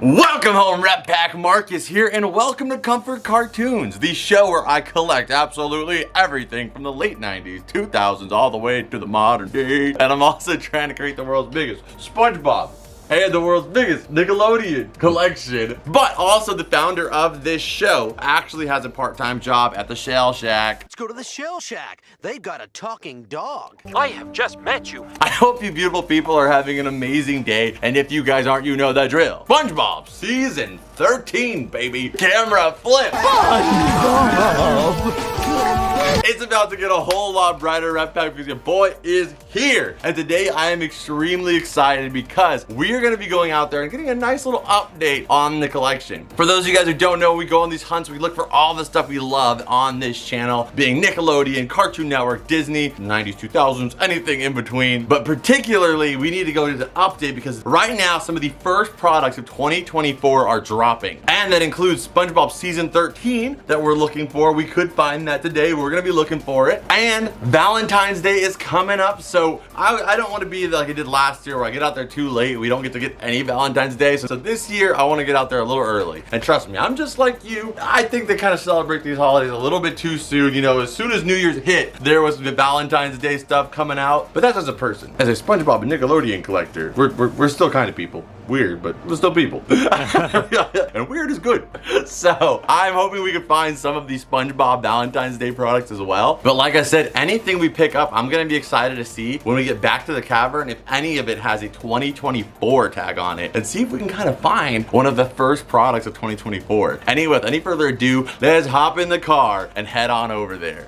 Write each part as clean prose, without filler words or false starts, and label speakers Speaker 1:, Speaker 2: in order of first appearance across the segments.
Speaker 1: Welcome home, Rep Pack. Marcus here, and welcome to Comfort Cartoons, the show where I collect absolutely everything from the late 90s, 2000s, all the way to the modern day. And I'm also trying to create the world's biggest Spongebob and the world's biggest Nickelodeon collection. But also the founder of this show actually has a part-time job at the Shell Shack.
Speaker 2: Let's go to the Shell Shack. They've got a talking dog.
Speaker 3: I have just met you.
Speaker 1: I hope you beautiful people are having an amazing day, and if you guys aren't, you know the drill. SpongeBob Season 13, baby. Camera flip. It's about to get a whole lot brighter, Rep Pack, because your boy is here. And today I am extremely excited because we're gonna be going out there and getting a nice little update on the collection. For those of you guys who don't know, we go on these hunts, we look for all the stuff we love on this channel, being Nickelodeon, Cartoon Network, Disney, 90s, 2000s, anything in between. But particularly, we need to go to the update because right now, some of the first products of 2024 are dropping. And that includes SpongeBob Season 13 that we're looking for. We could find that today. We're gonna be looking for it. And Valentine's Day is coming up, so I don't want to be like I did last year where I get out there too late. We don't get to get any Valentine's Day. So this year, I want to get out there a little early. And trust me, I'm just like you. I think they kind of celebrate these holidays a little bit too soon. You know, as soon as New Year's hit, there was the Valentine's Day stuff coming out. But that's as a person. As a SpongeBob and Nickelodeon collector, we're still kind of people. Weird, but we're still people. And weird is good. So I'm hoping we can find some of these SpongeBob Valentine's Day products as well. But like I said, anything we pick up, I'm gonna be excited to see when we get back to the cavern if any of it has a 2024 tag on it, and see if we can kind of find one of the first products of 2024. Anyway, with any further ado, let's hop in the car and head on over there.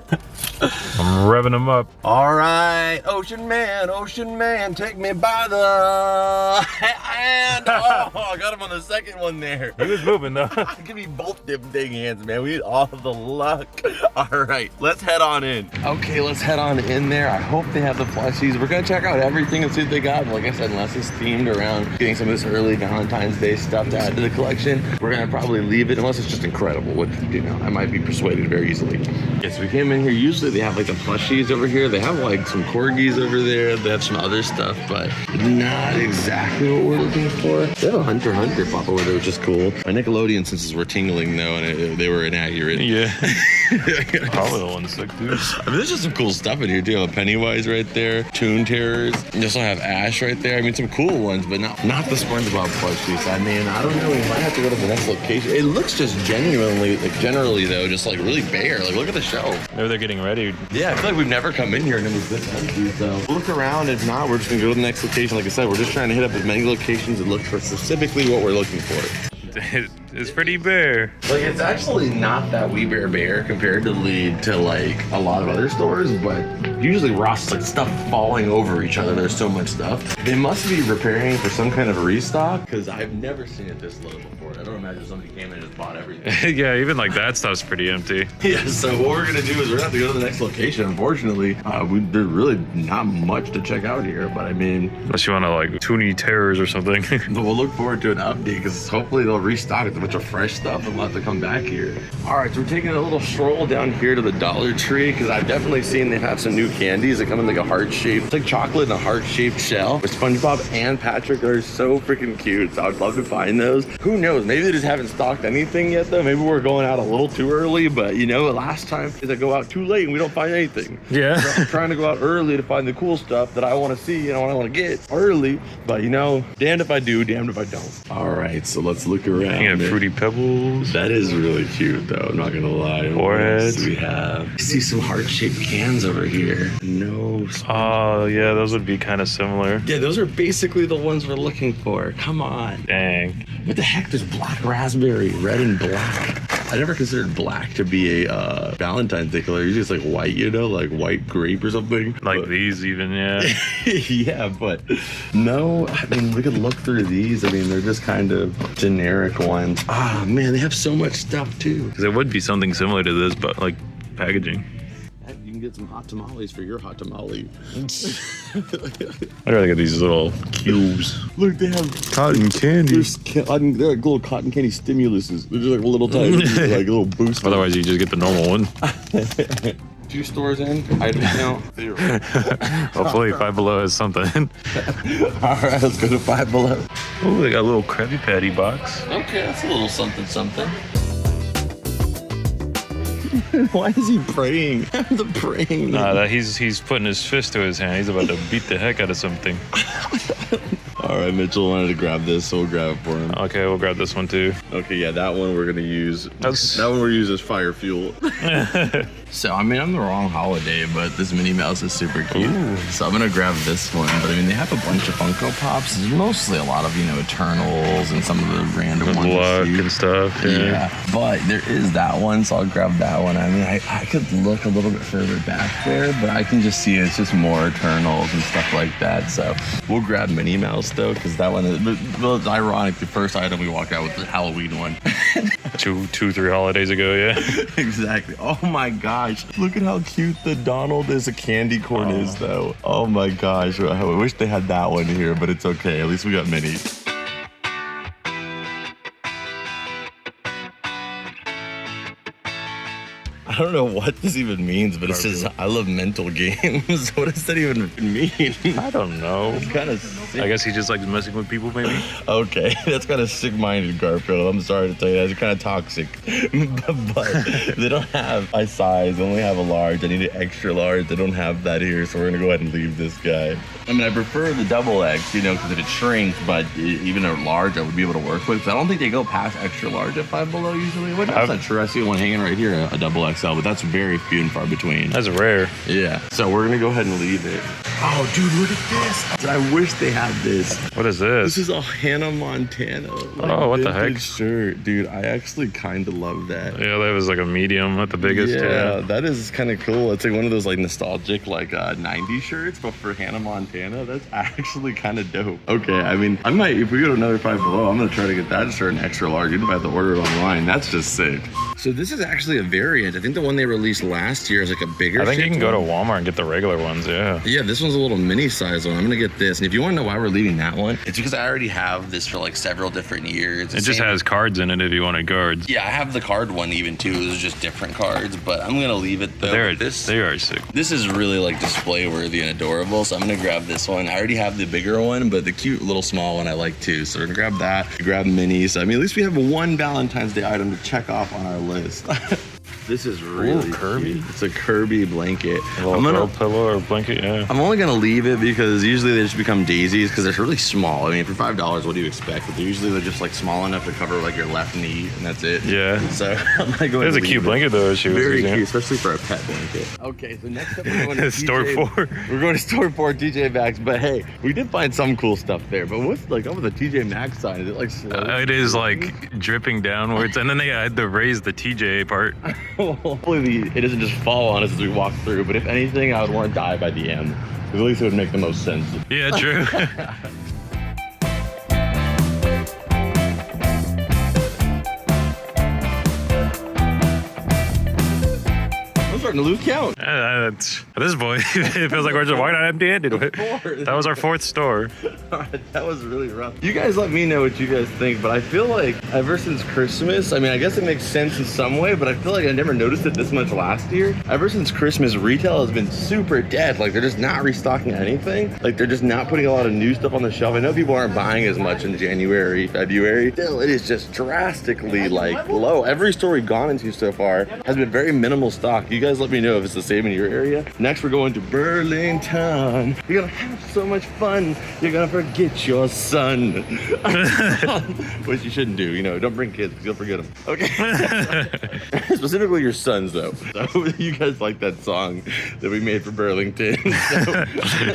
Speaker 3: I'm revving them up.
Speaker 1: All right, Ocean Man, take me by the hand. Oh, I got him on the second one there.
Speaker 3: He was moving though.
Speaker 1: Give me both them dang hands, man. We need all of the luck. All right, let's head on in. Okay, let's head on in there. I hope they have the plushies. We're gonna check out everything and see what they got. Like I said, unless it's themed around getting some of this early Valentine's Day stuff to add to the collection, we're gonna probably leave it unless it's just incredible. Which, you know, I might be persuaded very easily. Yes, we came in here. Usually they have like the plushies over here. They have like some corgis over there. They have some other stuff, but not exactly what we're looking for. They have a Hunter pop over there, which is cool. My Nickelodeon senses were tingling though, and they were inaccurate.
Speaker 3: Yeah. Probably the one sick too.
Speaker 1: I mean, there's just some cool stuff in here too. A Pennywise right there, Toon Terrors. You also have Ash right there. I mean, some cool ones, but not the SpongeBob plushies. I mean, I don't know. We might have to go to the next location. It looks just genuinely, like generally though, just like really bare. Like, look at the shelf.
Speaker 3: Maybe they're getting ready.
Speaker 1: Yeah, I feel like we've never come in here and it was this empty. So we'll look around. If not, we're just gonna go to the next location. Like I said, we're just trying to hit up as many locations and look for specifically what we're looking for.
Speaker 3: It's pretty bare.
Speaker 1: Like, it's actually not that wee bare compared to like a lot of other stores, but usually Ross is like stuff falling over each other. There's so much stuff. They must be preparing for some kind of restock because I've never seen it this low before. I don't imagine somebody came in and just bought everything.
Speaker 3: Yeah, even like that stuff's pretty empty.
Speaker 1: Yeah, so what we're gonna do is we're gonna have to go to the next location. Unfortunately, there's really not much to check out here, but I mean,
Speaker 3: Unless you want to like Toonie Terrors or something.
Speaker 1: but we'll look forward to an update because hopefully they'll restock with a bunch of fresh stuff and we'll have to come back here. All right, so we're taking a little stroll down here to the Dollar Tree because I've definitely seen they have some new candies that come in like a heart-shaped, it's like chocolate in a heart-shaped shell. With SpongeBob and Patrick, they're so freaking cute. So I'd love to find those. Who knows? Maybe they just haven't stocked anything yet though. Maybe we're going out a little too early, but you know, last time is I go out too late and we don't find anything.
Speaker 3: Yeah.
Speaker 1: So I'm trying to go out early to find the cool stuff that I want to see and I want to get early. But you know, damned if I do, damned if I don't. All right, so let's look around.
Speaker 3: You got Fruity Pebbles.
Speaker 1: That is really cute though, I'm not gonna lie.
Speaker 3: Foreheads.
Speaker 1: We have, I see some heart-shaped cans over here. No.
Speaker 3: Oh yeah, those would be kind of similar.
Speaker 1: Yeah, those are basically the ones we're looking for. Come on.
Speaker 3: Dang.
Speaker 1: What the heck? There's black raspberry, red and black. I never considered black to be a Valentine's Day color. Usually it's like white, you know, like white grape or something.
Speaker 3: Like
Speaker 1: but,
Speaker 3: these even, yeah.
Speaker 1: yeah, but no, I mean, we could look through these. I mean, they're just kind of generic ones. Ah, man, they have so much stuff too.
Speaker 3: Because it would be something similar to this, but like packaging.
Speaker 1: You can get some hot tamales for your hot tamale.
Speaker 3: I'd rather get these little cubes.
Speaker 1: Look, they have
Speaker 3: Cotton candy.
Speaker 1: they're like little cotton candy stimuluses. They're just like little tiny, like little boosts.
Speaker 3: Otherwise, you just get the normal one.
Speaker 1: 2 stores in, item count 0.
Speaker 3: Hopefully Five Below has something.
Speaker 1: All right, let's go to Five Below.
Speaker 3: Oh, they got a little Krabby Patty box.
Speaker 1: Okay, that's a little something, something.
Speaker 3: Why is he praying?
Speaker 1: The praying.
Speaker 3: Nah, he's putting his fist to his hand. He's about to beat the heck out of something.
Speaker 1: All right, Mitchell wanted to grab this, so we'll grab it for him.
Speaker 3: Okay, we'll grab this one too.
Speaker 1: Okay, yeah, that one we're gonna use.
Speaker 3: That's-
Speaker 1: That one we're using as fire fuel. So, I mean, I'm the wrong holiday, but this Minnie Mouse is super cute.
Speaker 3: Ooh.
Speaker 1: So I'm gonna grab this one. But I mean, they have a bunch of Funko Pops. There's mostly a lot of, you know, Eternals and some of the random ones.
Speaker 3: Luck
Speaker 1: too.
Speaker 3: and stuff. Yeah.
Speaker 1: But there is that one, so I'll grab that one. I mean, I could look a little bit further back there, but I can just see it's just more Eternals and stuff like that. So we'll grab Minnie Mouse though, because that one is, well, it's ironic. The first item we walked out with the Halloween one.
Speaker 3: Two, 3 holidays ago, yeah.
Speaker 1: Exactly. Oh my gosh. Look at how cute the Donald is. A candy corn is though. Oh my gosh. I wish they had that one here, but it's okay. At least we got Minnie. I don't know what this even means, but it says, I love mental games. What does that even mean?
Speaker 3: I don't know.
Speaker 1: It's kind of sick.
Speaker 3: I guess he just likes messing with people, maybe.
Speaker 1: Okay, that's kind of sick-minded, Garfield. I'm sorry to tell you that. It's kind of toxic. But they don't have my size. They only have a large. I need an extra large. They don't have that here, so we're going to go ahead and leave this guy. I mean, I prefer the double X, you know, because if it shrinks, but even a large I would be able to work with. I don't think they go past extra large at Five Below usually. Well, that's not true. I see one hanging right here, a double XL, but that's very few and far between.
Speaker 3: That's rare.
Speaker 1: Yeah. So we're going to go ahead and leave it. Oh, dude, look at this. I wish they had this.
Speaker 3: What is this?
Speaker 1: This is a Hannah Montana.
Speaker 3: Oh, what the heck?
Speaker 1: Shirt. Dude, I actually kind of love that.
Speaker 3: Yeah, that was like a medium at the biggest.
Speaker 1: Yeah, that is kind of cool. It's like one of those like nostalgic like 90s shirts, but for Hannah Montana, that's actually kind of dope. Okay, I mean, I might, if we go to another Five Below, I'm going to try to get that shirt an extra large, even if I have to order it online. That's just sick. So this is actually a variant. I think the one they released last year is like a bigger.
Speaker 3: I think you can go to Walmart and get the regular ones, yeah.
Speaker 1: Yeah, this one's a little mini size one. I'm gonna get this. And if you want to know why we're leaving that one, it's because I already have this for like several different years.
Speaker 3: It just has cards in it if you wanted cards.
Speaker 1: Yeah, I have the card one even too. Those are just different cards, but I'm gonna leave it though.
Speaker 3: They are sick.
Speaker 1: This is really like display worthy and adorable, so I'm gonna grab this one. I already have the bigger one, but the cute little small one I like too. So we're gonna grab that, grab minis. I mean, at least we have one Valentine's Day item to check off on our list. This is really
Speaker 3: Kirby.
Speaker 1: cute. It's a Kirby blanket.
Speaker 3: A little pillow or blanket, yeah.
Speaker 1: I'm only gonna leave it because usually they just become daisies because they're really small. I mean, for $5, what do you expect? But they're just like small enough to cover like your left knee, and that's it.
Speaker 3: Yeah.
Speaker 1: So I'm gonna go.
Speaker 3: It's a cute blanket though. She was
Speaker 1: very
Speaker 3: using.
Speaker 1: cute, especially for a pet blanket. Okay, so next up we're going to
Speaker 3: Store 4.
Speaker 1: We're going to Store 4 TJ Maxx, but hey, we did find some cool stuff there. But what's like up with the TJ Maxx sign? Is it like slow?
Speaker 3: It is like dripping downwards, and then they had to raise the TJ part.
Speaker 1: Hopefully it doesn't just fall on us as we walk through, but if anything, I would want to die by the end. Because at least it would make the most sense.
Speaker 3: Yeah, true.
Speaker 1: I'm starting to lose count.
Speaker 3: At this point, it feels like we're just walking out empty-handed. That was our 4th store.
Speaker 1: That was really rough. You guys let me know what you guys think, but I feel like ever since Christmas, I mean, I guess it makes sense in some way, but I feel like I never noticed it this much last year. Ever since Christmas, retail has been super dead. Like, they're just not restocking anything. Like, they're just not putting a lot of new stuff on the shelf. I know people aren't buying as much in January, February. Still, it is just drastically, like, low. Every store we've gone into so far has been very minimal stock. You guys let me know if it's the same in your area. Next, we're going to Burlington. You're gonna have so much fun. You're gonna forget your son. Which you shouldn't do. You know, don't bring kids because you'll forget them. Okay. Specifically your sons, though. So you guys like that song that we made for Burlington. So,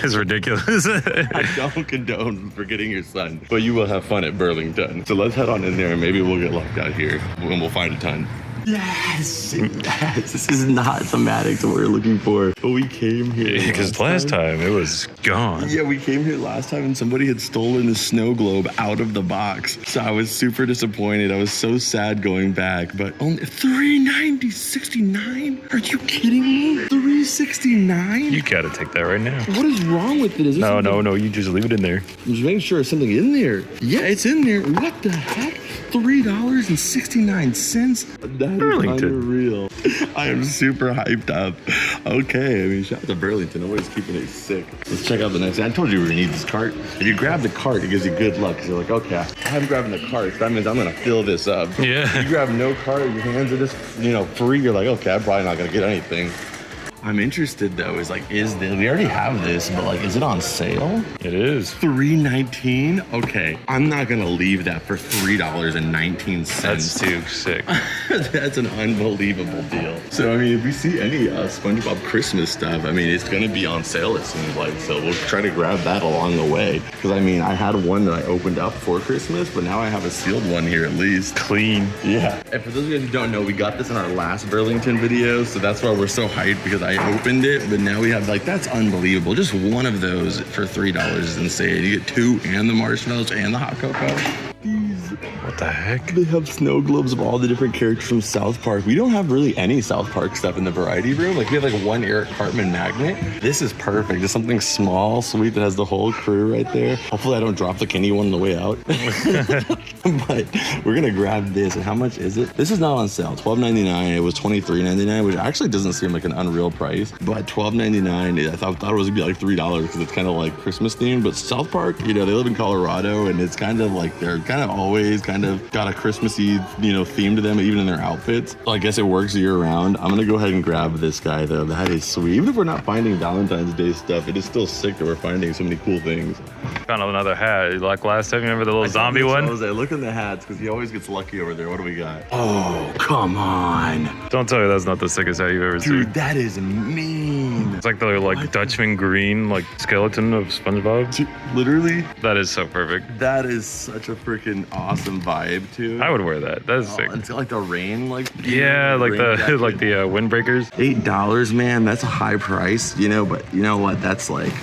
Speaker 3: It's ridiculous.
Speaker 1: I don't condone forgetting your son, but you will have fun at Burlington. So let's head on in there and maybe we'll get locked out here and we'll find a ton. Yes, this is not thematic to what we're looking for. But we came here
Speaker 3: Because last time it was gone.
Speaker 1: Yeah, we came here last time and somebody had stolen the snow globe out of the box. So I was super disappointed. I was so sad going back. But only $390.69? Are you kidding me? $369?
Speaker 3: You gotta take that right now.
Speaker 1: What is wrong with it? Is this
Speaker 3: No,
Speaker 1: something-
Speaker 3: you just leave it in there.
Speaker 1: I'm just making sure there's something in there. Yeah, it's in there. What the heck? $3.69. That
Speaker 3: Burlington.
Speaker 1: Unreal. I am super hyped up. Okay, I mean, shout out to Burlington. Always keeping it sick. Let's check out the next thing. I told you we were gonna need this cart. If you grab the cart, it gives you good luck. Because you're like, okay, I'm grabbing the cart. So that means I'm gonna fill this up.
Speaker 3: Yeah.
Speaker 1: If you grab no cart, your hands are just, free. You're like, okay, I'm probably not gonna get anything. I'm interested though, is like, we already have this, but like, is it on sale?
Speaker 3: It is.
Speaker 1: $3.19? Okay, I'm not gonna leave that for $3.19.
Speaker 3: That's too sick.
Speaker 1: That's an unbelievable deal. So, I mean, if we see any SpongeBob Christmas stuff, I mean, it's gonna be on sale, it seems like. So we'll try to grab that along the way. Because I mean, I had one that I opened up for Christmas, but now I have a sealed one here at least.
Speaker 3: Clean.
Speaker 1: Yeah. And for those of you guys who don't know, we got this in our last Burlington video, so that's why we're so hyped, because I opened it, but now we have, like, that's unbelievable. Just one of those for $3 is insane. You get two and the marshmallows and the hot cocoa.
Speaker 3: What the heck?
Speaker 1: They have snow globes of all the different characters from South Park. We don't have really any South Park stuff in the variety room. Like, we have like one Eric Cartman magnet. This is perfect. Just something small, sweet, that has the whole crew right there. Hopefully I don't drop the Kenny one on the way out. But we're gonna grab this. And how much is it? This is not on sale. $12.99. It was $23.99, which actually doesn't seem like an unreal price. But $12.99, I thought it was gonna be like $3 because it's kind of like Christmas themed. But South Park, they live in Colorado, and it's kind of like they're kind of always kind of got a Christmassy, theme to them, even in their outfits. So I guess it works year round. I'm gonna go ahead and grab this guy though. That is sweet. Even if we're not finding Valentine's Day stuff, it is still sick that we're finding so many cool things.
Speaker 3: Found another hat. Like last time, you remember the little zombie one?
Speaker 1: Jose, look in the hats, because he always gets lucky over there. What do we got? Oh, come on.
Speaker 3: Don't tell me that's not the sickest hat you've ever seen.
Speaker 1: Dude, that is mean.
Speaker 3: It's like the Dutchman green skeleton of SpongeBob.
Speaker 1: Dude, literally?
Speaker 3: That is so perfect.
Speaker 1: That is such a freaking awesome vibe too.
Speaker 3: I would wear that. That is sick.
Speaker 1: It's got like the rain,
Speaker 3: yeah, like the windbreakers.
Speaker 1: $8, man. That's a high price, But you know what? That's like,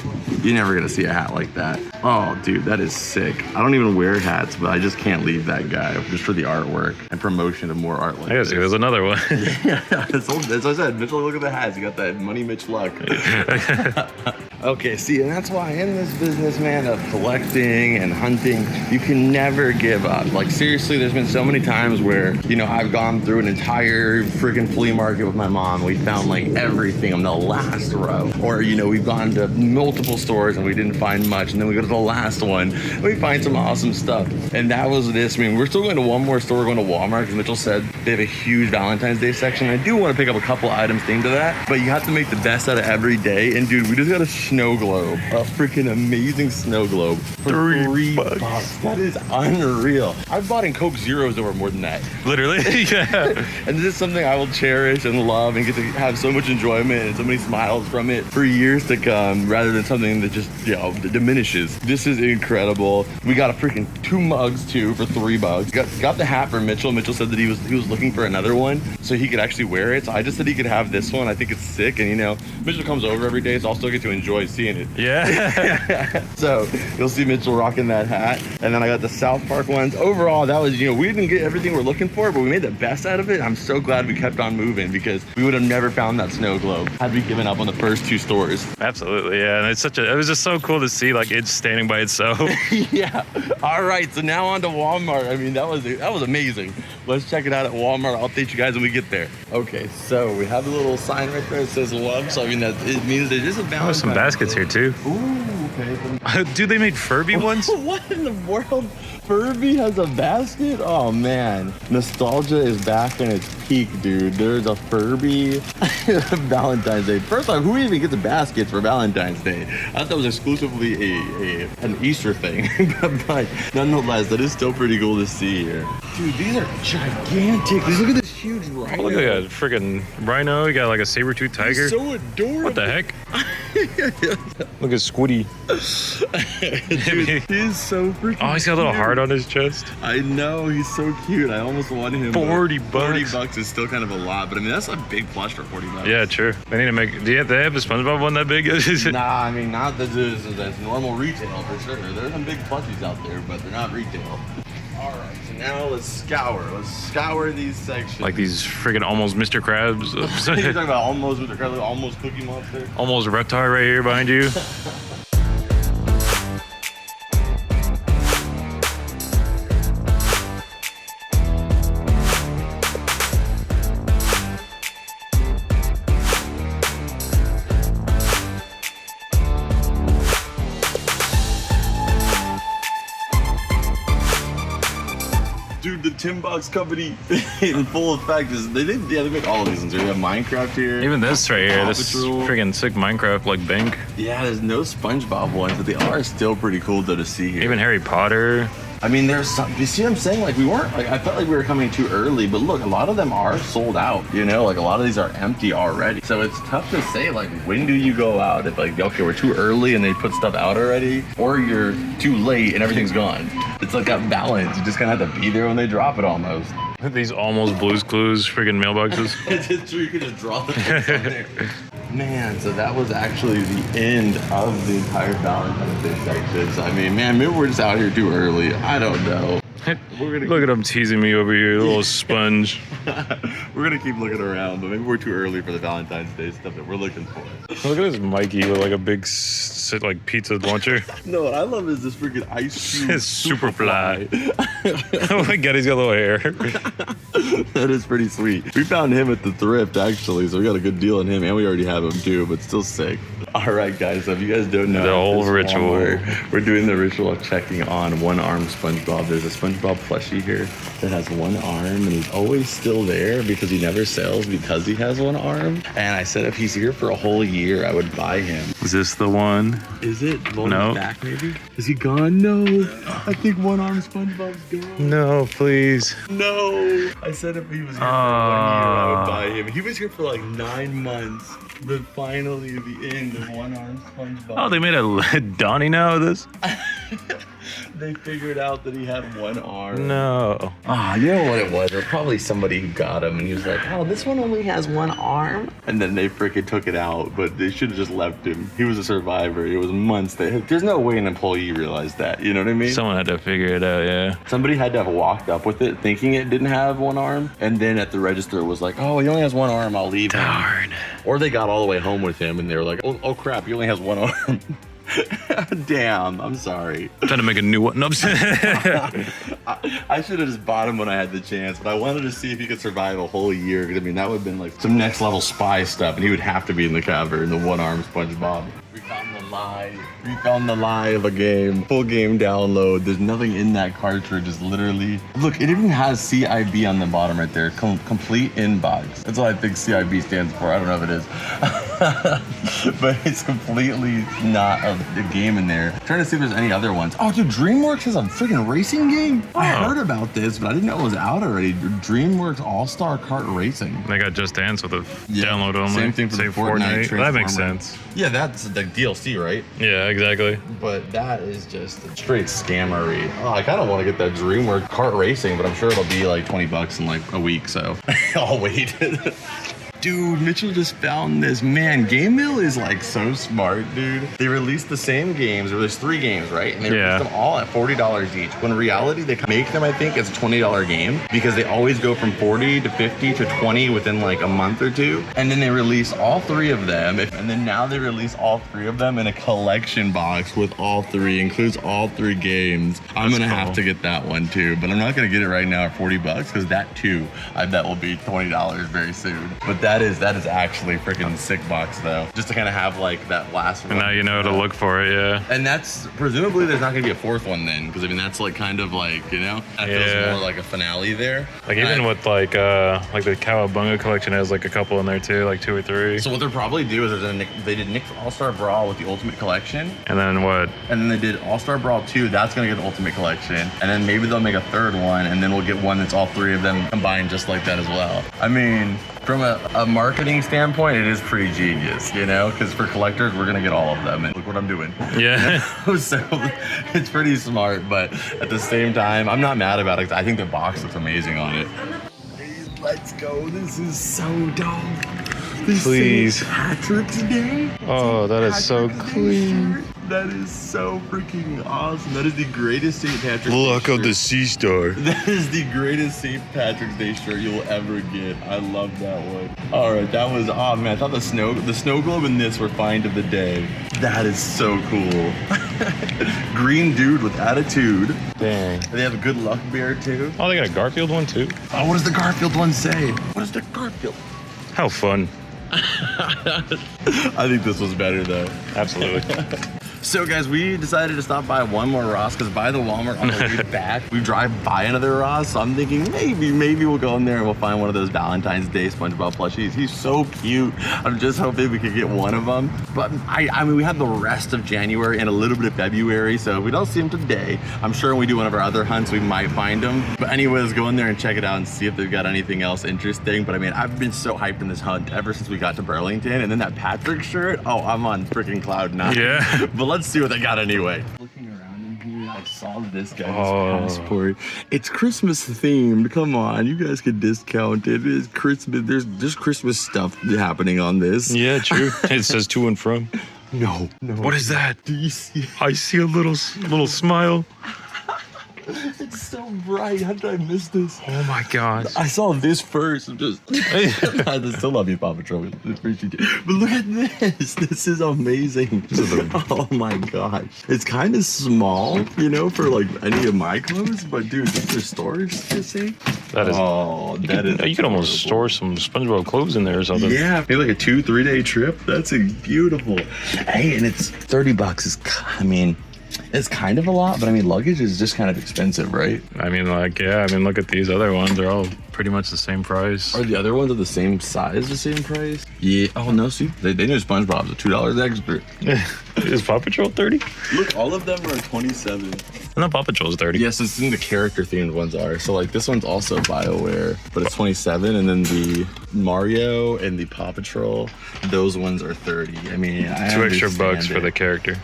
Speaker 1: you're never gonna see a hat like that. Oh, dude, that is sick. I don't even wear hats, but I just can't leave that guy just for the artwork and promotion of more art like
Speaker 3: I gotta see, there's another one.
Speaker 1: Yeah, as I said, Mitchell, look at the hats. You got that Money Mitch luck. Okay, see, and that's why in this business, man, of collecting and hunting, you can never give up. Like, seriously, there's been so many times where, I've gone through an entire freaking flea market with my mom. We found like everything on the last row. Or, we've gone to multiple stores and we didn't find much. And then we go to the last one and we find some awesome stuff. And that was this. I mean, we're still going to one more store. We're going to Walmart because Mitchell said they have a huge Valentine's Day section. I do want to pick up a couple items themed to that, but you have to make the best out of every day. And dude, we just got a snow globe, a freaking amazing snow globe for $3. That is unreal. I've bought in Coke Zeros over more than that.
Speaker 3: Literally, yeah.
Speaker 1: And this is something I will cherish and love and get to have so much enjoyment and so many smiles from it for years to come, rather than something that just, diminishes. This is incredible. We got a freaking 2 mugs too for $3. Got the hat for Mitchell. Mitchell said that he was looking for another one so he could actually wear it. So I just said he could have this one. I think it's sick. And Mitchell comes over every day, so I'll still get to enjoy seeing it.
Speaker 3: Yeah.
Speaker 1: So you'll see Mitchell rocking that hat. And then I got the South Park ones. Overall, that was, we didn't get everything we're looking for, but we made the best out of it. I'm so glad we kept on moving, because we would have never found that snow globe had we given up on the first 2 stores.
Speaker 3: Absolutely, yeah. And it was just so cool to see, like, it's standing by itself.
Speaker 1: Yeah. All right, so now on to Walmart. I mean, that was amazing. Let's check it out at Walmart. I'll update you guys when we get there. Okay, so we have a little sign right there that says love. So I mean, it means there's just a balance.
Speaker 3: There's some baskets here too.
Speaker 1: Ooh, okay.
Speaker 3: Dude, they made Furby ones?
Speaker 1: What in the world? Furby has a basket? Oh man, nostalgia is back in its peak, dude. There's a Furby Valentine's Day. First off, who even gets a basket for Valentine's Day? I thought that was exclusively an Easter thing. But nonetheless, that is still pretty cool to see here. Dude, these are gigantic. Look at this huge rhino.
Speaker 3: Oh, look at that freaking rhino. You got like a saber-toothed tiger.
Speaker 1: He's so adorable.
Speaker 3: What the heck? Look at Squiddy.
Speaker 1: Dude, he's so freaking
Speaker 3: Oh, he's got a little
Speaker 1: cute.
Speaker 3: heart on his chest.
Speaker 1: I know, he's so cute. I almost wanted him.
Speaker 3: $40.
Speaker 1: $40 is still kind of a lot, but I mean, that's a big plush for $40.
Speaker 3: Yeah, true. They need to make. Do they have a SpongeBob one that big?
Speaker 1: Nah, I mean, not that that's normal retail for sure. There's some big plushies out there, but they're not retail. All right, so now let's scour these sections.
Speaker 3: Like these friggin' almost Mr. Krabs.
Speaker 1: You're talking about almost with the almost Cookie Monster.
Speaker 3: Almost reptile right here behind you.
Speaker 1: the Tim Box Company in full effect. They make all of these ones. They have Minecraft here.
Speaker 3: Even this right here,
Speaker 1: Paw
Speaker 3: this
Speaker 1: Patrol.
Speaker 3: freaking sick Minecraft like bank.
Speaker 1: Yeah, there's no SpongeBob ones, but they are still pretty cool though to see here.
Speaker 3: Even Harry Potter.
Speaker 1: I mean, there's some, you see what I'm saying? Like, we weren't, like, I felt like we were coming too early, but look, a lot of them are sold out, you know? Like, a lot of these are empty already. So it's tough to say, like, when do you go out? If, like, okay, we're too early and they put stuff out already, or you're too late and everything's gone. It's like that balance. You just kind of have to be there when they drop it almost.
Speaker 3: These almost Blue's Clues freaking mailboxes.
Speaker 1: It's just true, you can just draw the things on there. Man, so that was actually the end of the entire Valentine's Day section. So, I mean, man, maybe we're just out here too early. I don't know.
Speaker 3: Look at him teasing me over here, little sponge.
Speaker 1: We're gonna keep looking around, but maybe we're too early for the Valentine's Day stuff that we're looking for.
Speaker 3: Look at this Mikey with like a big like pizza launcher.
Speaker 1: No, what I love is this freaking ice cube.
Speaker 3: It's super fly. Oh my god, he's got little hair.
Speaker 1: That is pretty sweet. We found him at the thrift actually, so we got a good deal on him, and we already have him too, but still sick. All right, guys, so if you guys don't know,
Speaker 3: The whole ritual.
Speaker 1: We're doing the ritual of checking on one-armed SpongeBob. There's a SpongeBob plushie here that has one arm, and he's always still there because he never sells because he has one arm. And I said if he's here for a whole year, I would buy him.
Speaker 3: Is this the one?
Speaker 1: Is it?
Speaker 3: No.
Speaker 1: Back maybe? Is he gone? No. I think one-armed SpongeBob's gone.
Speaker 3: No, please.
Speaker 1: No. I said if he was here for 1 year, I would buy him. He was here for like 9 months. But finally, the end of one-armed SpongeBob.
Speaker 3: Oh, they made a Donnie now of this?
Speaker 1: They figured out that he had one arm.
Speaker 3: No.
Speaker 1: Ah, you know what it was? It was probably somebody who got him and he was like, oh, this one only has one arm. And then they freaking took it out, but they should have just left him. He was a survivor. It was months. There's no way an employee realized that. You know what I mean?
Speaker 3: Someone had to figure it out, yeah.
Speaker 1: Somebody had to have walked up with it thinking it didn't have one arm. And then at the register was like, oh, he only has one arm. I'll leave him.
Speaker 3: Darn.
Speaker 1: Or they got all the way home with him and they were like, oh crap, he only has one arm. Damn, I'm sorry.
Speaker 3: Trying to make a new one. No, I'm
Speaker 1: I should have just bought him when I had the chance, but I wanted to see if he could survive a whole year. Because I mean, that would have been like some next level spy stuff, and he would have to be in the cavern, the one-armed SpongeBob. We found the lie. We found the lie of a game. Full game download. There's nothing in that cartridge. It's literally... Look, it even has CIB on the bottom right there. Complete inbox. That's what I think CIB stands for. I don't know if it is. But it's completely not a game in there. I'm trying to see if there's any other ones. Oh, dude, DreamWorks has a freaking racing game? I heard about this, but I didn't know it was out already. DreamWorks All-Star Kart Racing.
Speaker 3: They got Just Dance with a download only.
Speaker 1: Same thing for the Fortnite
Speaker 3: That makes
Speaker 1: Transformer.
Speaker 3: sense.
Speaker 1: Yeah, that's the DLC, right?
Speaker 3: Yeah, exactly.
Speaker 1: But that is just a straight scammery. Oh, I kind of want to get that DreamWorks Kart Racing, but I'm sure it'll be like 20 bucks in like a week, so I'll wait. Dude, Mitchell just found this. Man, Game Mill is like so smart, dude. They released the same games, or there's 3 games, right? And they released them all at $40 each. When in reality, they make them, I think, as a $20 game because they always go from 40 to 50 to 20 within like a month or two. And then they release all 3 of them. And then now they release all 3 of them in a collection box with all 3, includes all 3 games. I'm gonna have to get that one too, but I'm not gonna get it right now at 40 bucks because that too, I bet will be $20 very soon. But that is actually freaking sick box though. Just to kind of have like that last one.
Speaker 3: And now you know to look for it, yeah.
Speaker 1: And that's presumably there's not gonna be a 4th one then, because I mean that's like kind of like, you know, that feels more like a finale there.
Speaker 3: Like even with like the Cowabunga collection has like a couple in there too, like 2 or 3.
Speaker 1: So what they'll probably do is they did Nick's All-Star Brawl with the Ultimate Collection.
Speaker 3: And then what?
Speaker 1: And then they did All-Star Brawl 2, that's gonna get the Ultimate Collection. And then maybe they'll make a 3rd one, and then we'll get one that's all 3 of them combined just like that as well. I mean, from a marketing standpoint, it is pretty genius, you know? Because for collectors, we're gonna get all of them. And look what I'm doing.
Speaker 3: Yeah.
Speaker 1: You know? So it's pretty smart, but at the same time, I'm not mad about it. I think the box looks amazing on it. Let's go. This is so dope. This
Speaker 3: Please.
Speaker 1: St. Patrick's Day.
Speaker 3: Oh, that is so clean.
Speaker 1: That is so freaking awesome. That is the greatest St. Patrick's Day
Speaker 3: Look
Speaker 1: shirt.
Speaker 3: at the sea star.
Speaker 1: That is the greatest St. Patrick's Day shirt you'll ever get. I love that one. All right, that was, oh man, I thought the snow globe and this were find of the day. That is so cool. Green dude with attitude.
Speaker 3: Dang.
Speaker 1: They have a good luck bear too.
Speaker 3: Oh, they got a Garfield one too?
Speaker 1: Oh, what does the Garfield one say? What does the Garfield?
Speaker 3: How fun.
Speaker 1: I think this was better though.
Speaker 3: Absolutely.
Speaker 1: So guys, we decided to stop by one more Ross because by the Walmart on the way back, we drive by another Ross. So I'm thinking maybe we'll go in there and we'll find one of those Valentine's Day SpongeBob plushies. He's so cute. I'm just hoping we could get one of them. But I mean, we have the rest of January and a little bit of February. So if we don't see him today, I'm sure when we do one of our other hunts, we might find him. But anyways, go in there and check it out and see if they've got anything else interesting. But I mean, I've been so hyped in this hunt ever since we got to Burlington. And then that Patrick shirt, oh, I'm on freaking cloud nine.
Speaker 3: Yeah.
Speaker 1: But let's see what they got anyway. Looking around in here, I saw this guy's passport. It's Christmas themed. Come on, you guys could discount it. It's Christmas. There's Christmas stuff happening on this.
Speaker 3: Yeah, true. It says to and from.
Speaker 1: No.
Speaker 3: What is that?
Speaker 1: Do you see?
Speaker 3: I see a little smile.
Speaker 1: It's so bright. How did I miss this?
Speaker 3: Oh my gosh.
Speaker 1: I saw this first. I'm just. I still love you, Paw Patrol. Appreciate you. But look at this. This is amazing. Oh my gosh. It's kind of small, you know, for like any of my clothes. But dude, these are storage space.
Speaker 3: That is.
Speaker 1: Oh, that is.
Speaker 3: You could almost store some SpongeBob clothes in there or something.
Speaker 1: Yeah, maybe like a 2-3 day trip. That's beautiful. Hey, and it's $30. I mean. It's kind of a lot, but I mean, luggage is just kind of expensive, right?
Speaker 3: I mean, like, yeah, I mean, look at these other ones. They're all pretty much the same price.
Speaker 1: Are the other ones of the same size, the same price? Yeah. Oh, no, see, they knew SpongeBob's a $2 extra.
Speaker 3: Is Paw Patrol 30?
Speaker 1: Look, all of them are 27.
Speaker 3: No, Paw Patrol's 30.
Speaker 1: Yes, it's in the character themed ones are. So like this one's also BioWare, but it's 27, and then the Mario and the Paw Patrol, those ones are 30. I mean,
Speaker 3: $2 extra bucks for the character.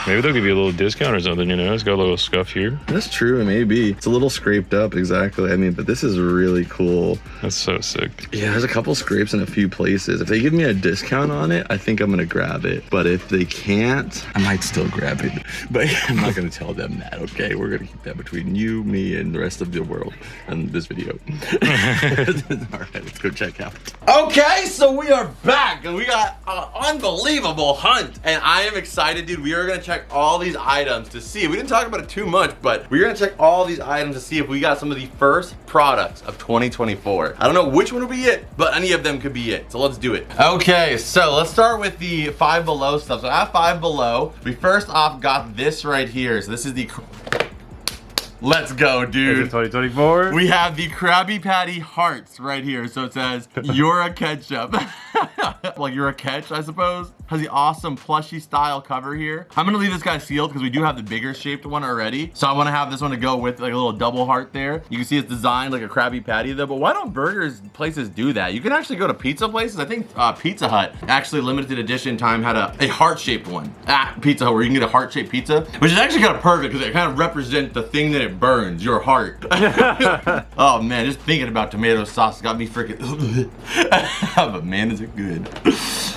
Speaker 3: Maybe they'll give you a little discount or something, you know? It's got a little scuff here.
Speaker 1: That's true, it may be. It's a little scraped up, exactly. I mean, but this is really cool.
Speaker 3: That's so sick.
Speaker 1: Yeah, there's a couple scrapes in a few places. If they give me a discount on it, I think I'm gonna grab it. But if they can't, I might still grab it. But I'm not gonna tell them that, okay? We're gonna keep that between you, me, and the rest of the world in this video. All right, let's go check out. Okay, so we are back, and we got an unbelievable hunt. And I am excited, dude. We are gonna check all these items to see. We didn't talk about it too much, but we're gonna check all these items to see if we got some of the first products of 2024. I don't know which one will be it, but any of them could be it. So let's do it. Okay, so let's start with the Five Below stuff. So I have Five Below. We first off got this right here. So this is the... Let's go, dude.
Speaker 3: Is it 2024?
Speaker 1: We have the Krabby Patty hearts right here. So it says, you're a ketchup. Like you're a catch, I suppose. Has the awesome plushy style cover here. I'm gonna leave this guy sealed because we do have the bigger shaped one already. So I wanna have this one to go with like a little double heart there. You can see it's designed like a Krabby Patty though, but why don't burgers places do that? You can actually go to pizza places. I think Pizza Hut actually limited edition time had a heart-shaped one at Pizza Hut where you can get a heart-shaped pizza, which is actually kind of perfect because it kind of represents the thing that it burns, your heart. Oh man, just thinking about tomato sauce got me freaking but man, is it good.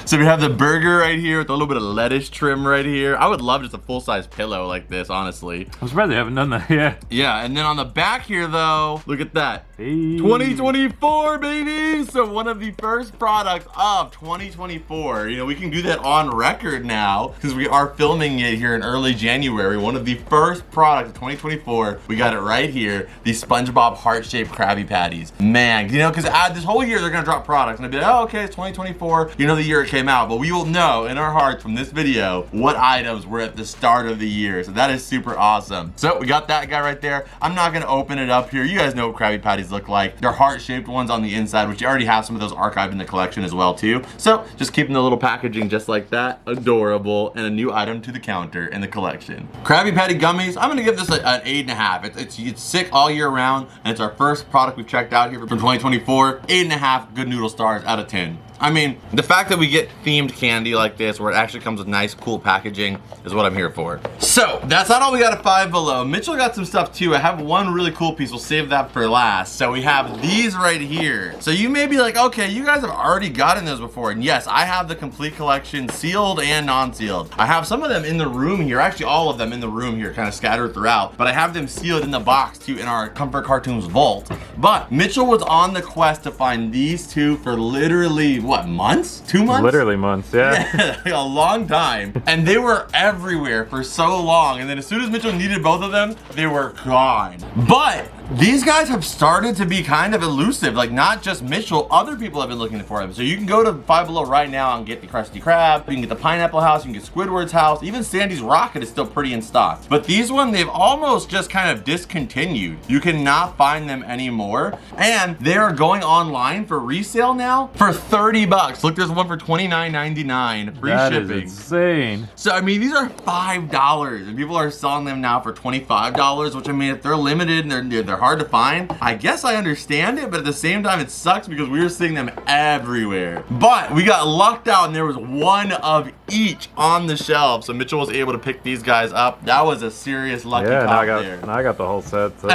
Speaker 1: So we have the burger right here with a little bit of lettuce trim right here. I would love just a full-size pillow like this, honestly.
Speaker 3: I'm surprised they haven't done that, yeah.
Speaker 1: Yeah, and then on the back here though, look at that.
Speaker 3: Hey.
Speaker 1: 2024, baby! So one of the first products of 2024. You know, we can do that on record now because we are filming it here in early January. One of the first products of 2024, we got it right here, the SpongeBob heart-shaped Krabby Patties. Man, you know, because this whole year they're gonna drop products and I'd be like, oh, okay, it's 2024. You know the year it came out, but we will know in our hearts from this video what items were at the start of the year. So that is super awesome. So we got that guy right there. I'm not gonna open it up here. You guys know what Krabby Patties look like. They're heart-shaped ones on the inside, which you already have some of those archived in the collection as well too. So just keeping the little packaging just like that. Adorable, and a new item to the counter in the collection. Krabby Patty gummies, I'm gonna give this an 8.5. It's sick all year round, and it's our first product we've checked out here from 2024. 8.5 good noodle stars out of 10. I mean, the fact that we get themed candy like this where it actually comes with nice, cool packaging is what I'm here for. So, that's not all we got at Five Below. Mitchell got some stuff too. I have one really cool piece. We'll save that for last. So we have these right here. So you may be like, okay, you guys have already gotten those before. And yes, I have the complete collection, sealed and non-sealed. I have some of them in the room here. Actually, all of them in the room here, kind of scattered throughout. But I have them sealed in the box too in our Comfort Cartoons vault. But Mitchell was on the quest to find these two for literally, what, months? 2 months?
Speaker 3: Literally months, yeah.
Speaker 1: A long time. And they were everywhere for so long. And then as soon as Mitchell needed both of them, they were gone. But These guys have started to be kind of elusive, like not just Mitchell, other people have been looking for them. So you can go to Five Below right now and get the Krusty Krab, you can get the Pineapple House, you can get Squidward's house, even Sandy's Rocket is still pretty in stock. But these ones, they've almost just kind of discontinued. You cannot find them anymore. And they are going online for resale now for 30 bucks. Look, there's one for $29.99, free shipping.
Speaker 4: That is insane.
Speaker 1: So, I mean, these are $5 and people are selling them now for $25, which I mean, if they're limited and they're hard to find, I guess I understand it, but at the same time, it sucks because we were seeing them everywhere. But we got lucked out and there was one of each on the shelf. So Mitchell was able to pick these guys up. That was a serious lucky cop there.
Speaker 4: Now I got the whole set. So.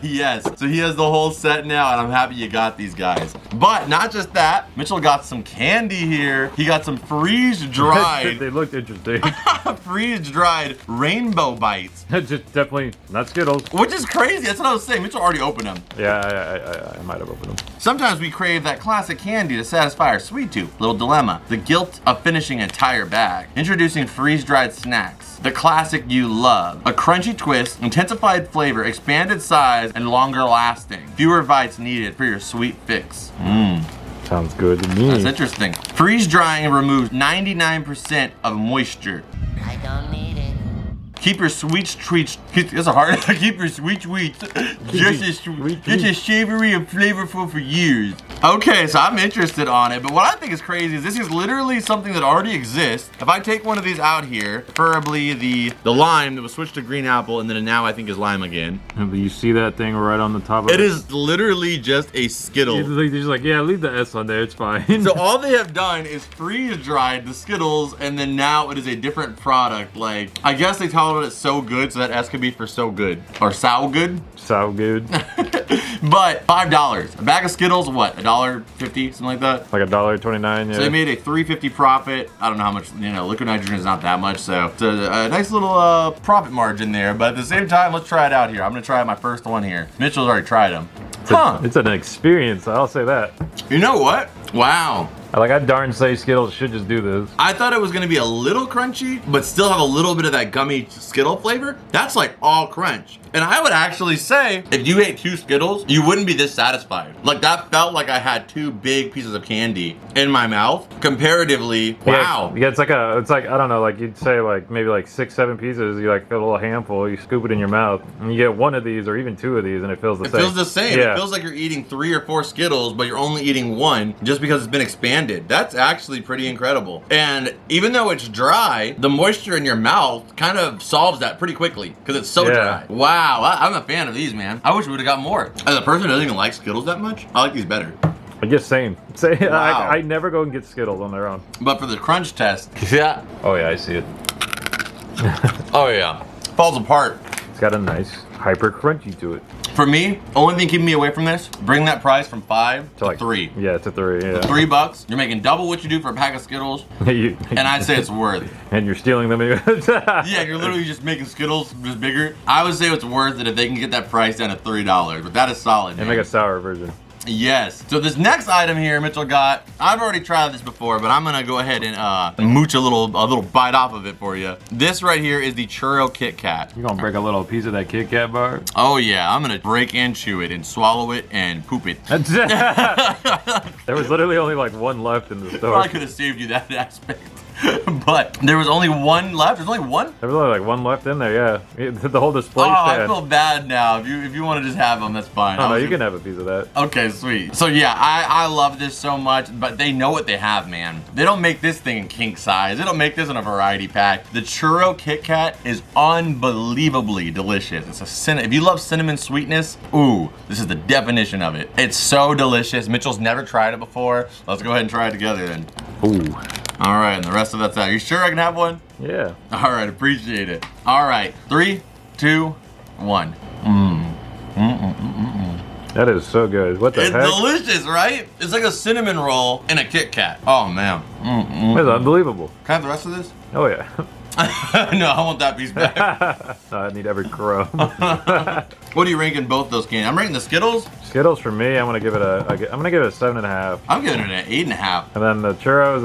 Speaker 1: Yes, so he has the whole set now and I'm happy you got these guys. But not just that, Mitchell got some candy here. He got some freeze-dried.
Speaker 4: They looked interesting.
Speaker 1: Freeze-dried rainbow bites.
Speaker 4: Just definitely not Skittles.
Speaker 1: Which is crazy, that's what I was saying. Mitchell already opened them.
Speaker 4: Yeah, I might have opened them.
Speaker 1: Sometimes we crave that classic candy to satisfy our sweet tooth. Little dilemma, the guilt of finishing an entire bag. Introducing freeze-dried snacks. The classic you love. A crunchy twist, intensified flavor, expanded size, and longer lasting. Fewer bites needed for your sweet fix.
Speaker 4: Sounds good to me.
Speaker 1: That's interesting. Freeze drying removes 99% of moisture.
Speaker 5: I don't need it.
Speaker 1: Keep your sweet treats. That's a hard. Keep your sweet treats just as savory and flavorful for years. Okay, so I'm interested on it, but what I think is crazy is this is literally something that already exists. If I take one of these out here, preferably the lime that was switched to green apple, and then now I think is lime again.
Speaker 4: But you see that thing right on the top of it?
Speaker 1: It is literally just a Skittle.
Speaker 4: They're just like, yeah, leave the S on there, it's fine.
Speaker 1: So all they have done is freeze-dried the Skittles, and then now it is a different product. Like, I guess they called it So Good, so that S could be for So Good. Or Sow Good.
Speaker 4: So good.
Speaker 1: But $5. A bag of Skittles, what? $1.50, something like that?
Speaker 4: Like $1.29, yeah.
Speaker 1: So they made a $3.50 profit. I don't know how much, you know, liquid nitrogen is not that much, so it's a nice little profit margin there. But at the same time, let's try it out here. I'm gonna try my first one here. Mitchell's already tried them.
Speaker 4: It's an experience, I'll say that.
Speaker 1: You know what? Wow.
Speaker 4: Like, I darn say Skittles should just do this.
Speaker 1: I thought it was gonna be a little crunchy, but still have a little bit of that gummy Skittle flavor. That's like all crunch. And I would actually say, if you ate 2 Skittles, you wouldn't be this satisfied. Like, that felt like I had 2 big pieces of candy in my mouth. Comparatively, wow.
Speaker 4: Yeah, it's like, I don't know, like you'd say like maybe like 6, 7 pieces, you like a little handful, you scoop it in your mouth, and you get 1 of these or even 2 of these, and it feels the same.
Speaker 1: It feels the same.
Speaker 4: Yeah.
Speaker 1: It feels like you're eating 3 or 4 Skittles, but you're only eating 1 just because it's been expanded. That's actually pretty incredible. And even though it's dry, the moisture in your mouth kind of solves that pretty quickly because it's so dry. Wow, I'm a fan of these, man. I wish we would have got more. As a person who doesn't even like Skittles that much, I like these better.
Speaker 4: I guess same.
Speaker 1: Wow.
Speaker 4: I never go and get Skittles on their own.
Speaker 1: But for the crunch test, yeah.
Speaker 4: Oh yeah, I see it.
Speaker 1: Oh yeah. Falls apart.
Speaker 4: It's got a nice hyper crunchy to it.
Speaker 1: For me, only thing keeping me away from this, bring that price from 5 to
Speaker 4: like
Speaker 1: 3.
Speaker 4: Yeah, to 3, yeah.
Speaker 1: $3, you're making double what you do for a pack of Skittles, and I'd say it's worth it.
Speaker 4: And you're stealing them.
Speaker 1: Yeah, you're literally just making Skittles just bigger. I would say it's worth it if they can get that price down to $3, but that is solid, man.
Speaker 4: And make a sour version.
Speaker 1: Yes. So this next item here, Mitchell got, I've already tried this before, but I'm gonna go ahead and mooch a little bite off of it for you. This right here is the Churro Kit Kat.
Speaker 4: You gonna break a little piece of that Kit Kat bar?
Speaker 1: Oh yeah, I'm gonna break and chew it and swallow it and poop it.
Speaker 4: There was literally only like 1 left in the store.
Speaker 1: Probably could have saved you that aspect. But there was only 1 left. There's only 1?
Speaker 4: There was only like 1 left in there, yeah. The whole display stand.
Speaker 1: I feel bad now. If you want to just have them, that's fine.
Speaker 4: Oh, no, you can have a piece of that.
Speaker 1: Okay, sweet. So yeah, I love this so much, but they know what they have, man. They don't make this thing in king size. They don't make this in a variety pack. The Churro Kit Kat is unbelievably delicious. It's if you love cinnamon sweetness, ooh, this is the definition of it. It's so delicious. Mitchell's never tried it before. Let's go ahead and try it together then.
Speaker 4: Ooh.
Speaker 1: All right, and the rest of that's that. You sure I can have one?
Speaker 4: Yeah.
Speaker 1: All right, appreciate it. All right, 3, 2, 1.
Speaker 4: That is so good. What the heck?
Speaker 1: It's delicious, right? It's like a cinnamon roll in a Kit Kat. Oh man.
Speaker 4: That's unbelievable.
Speaker 1: Can I have the rest of this?
Speaker 4: Oh yeah.
Speaker 1: No, I want that piece back.
Speaker 4: I need every crumb.
Speaker 1: What are you ranking both those candies? I'm ranking the Skittles.
Speaker 4: Skittles for me, I'm gonna give it a 7.5.
Speaker 1: I'm giving it an 8.5.
Speaker 4: And then the churros,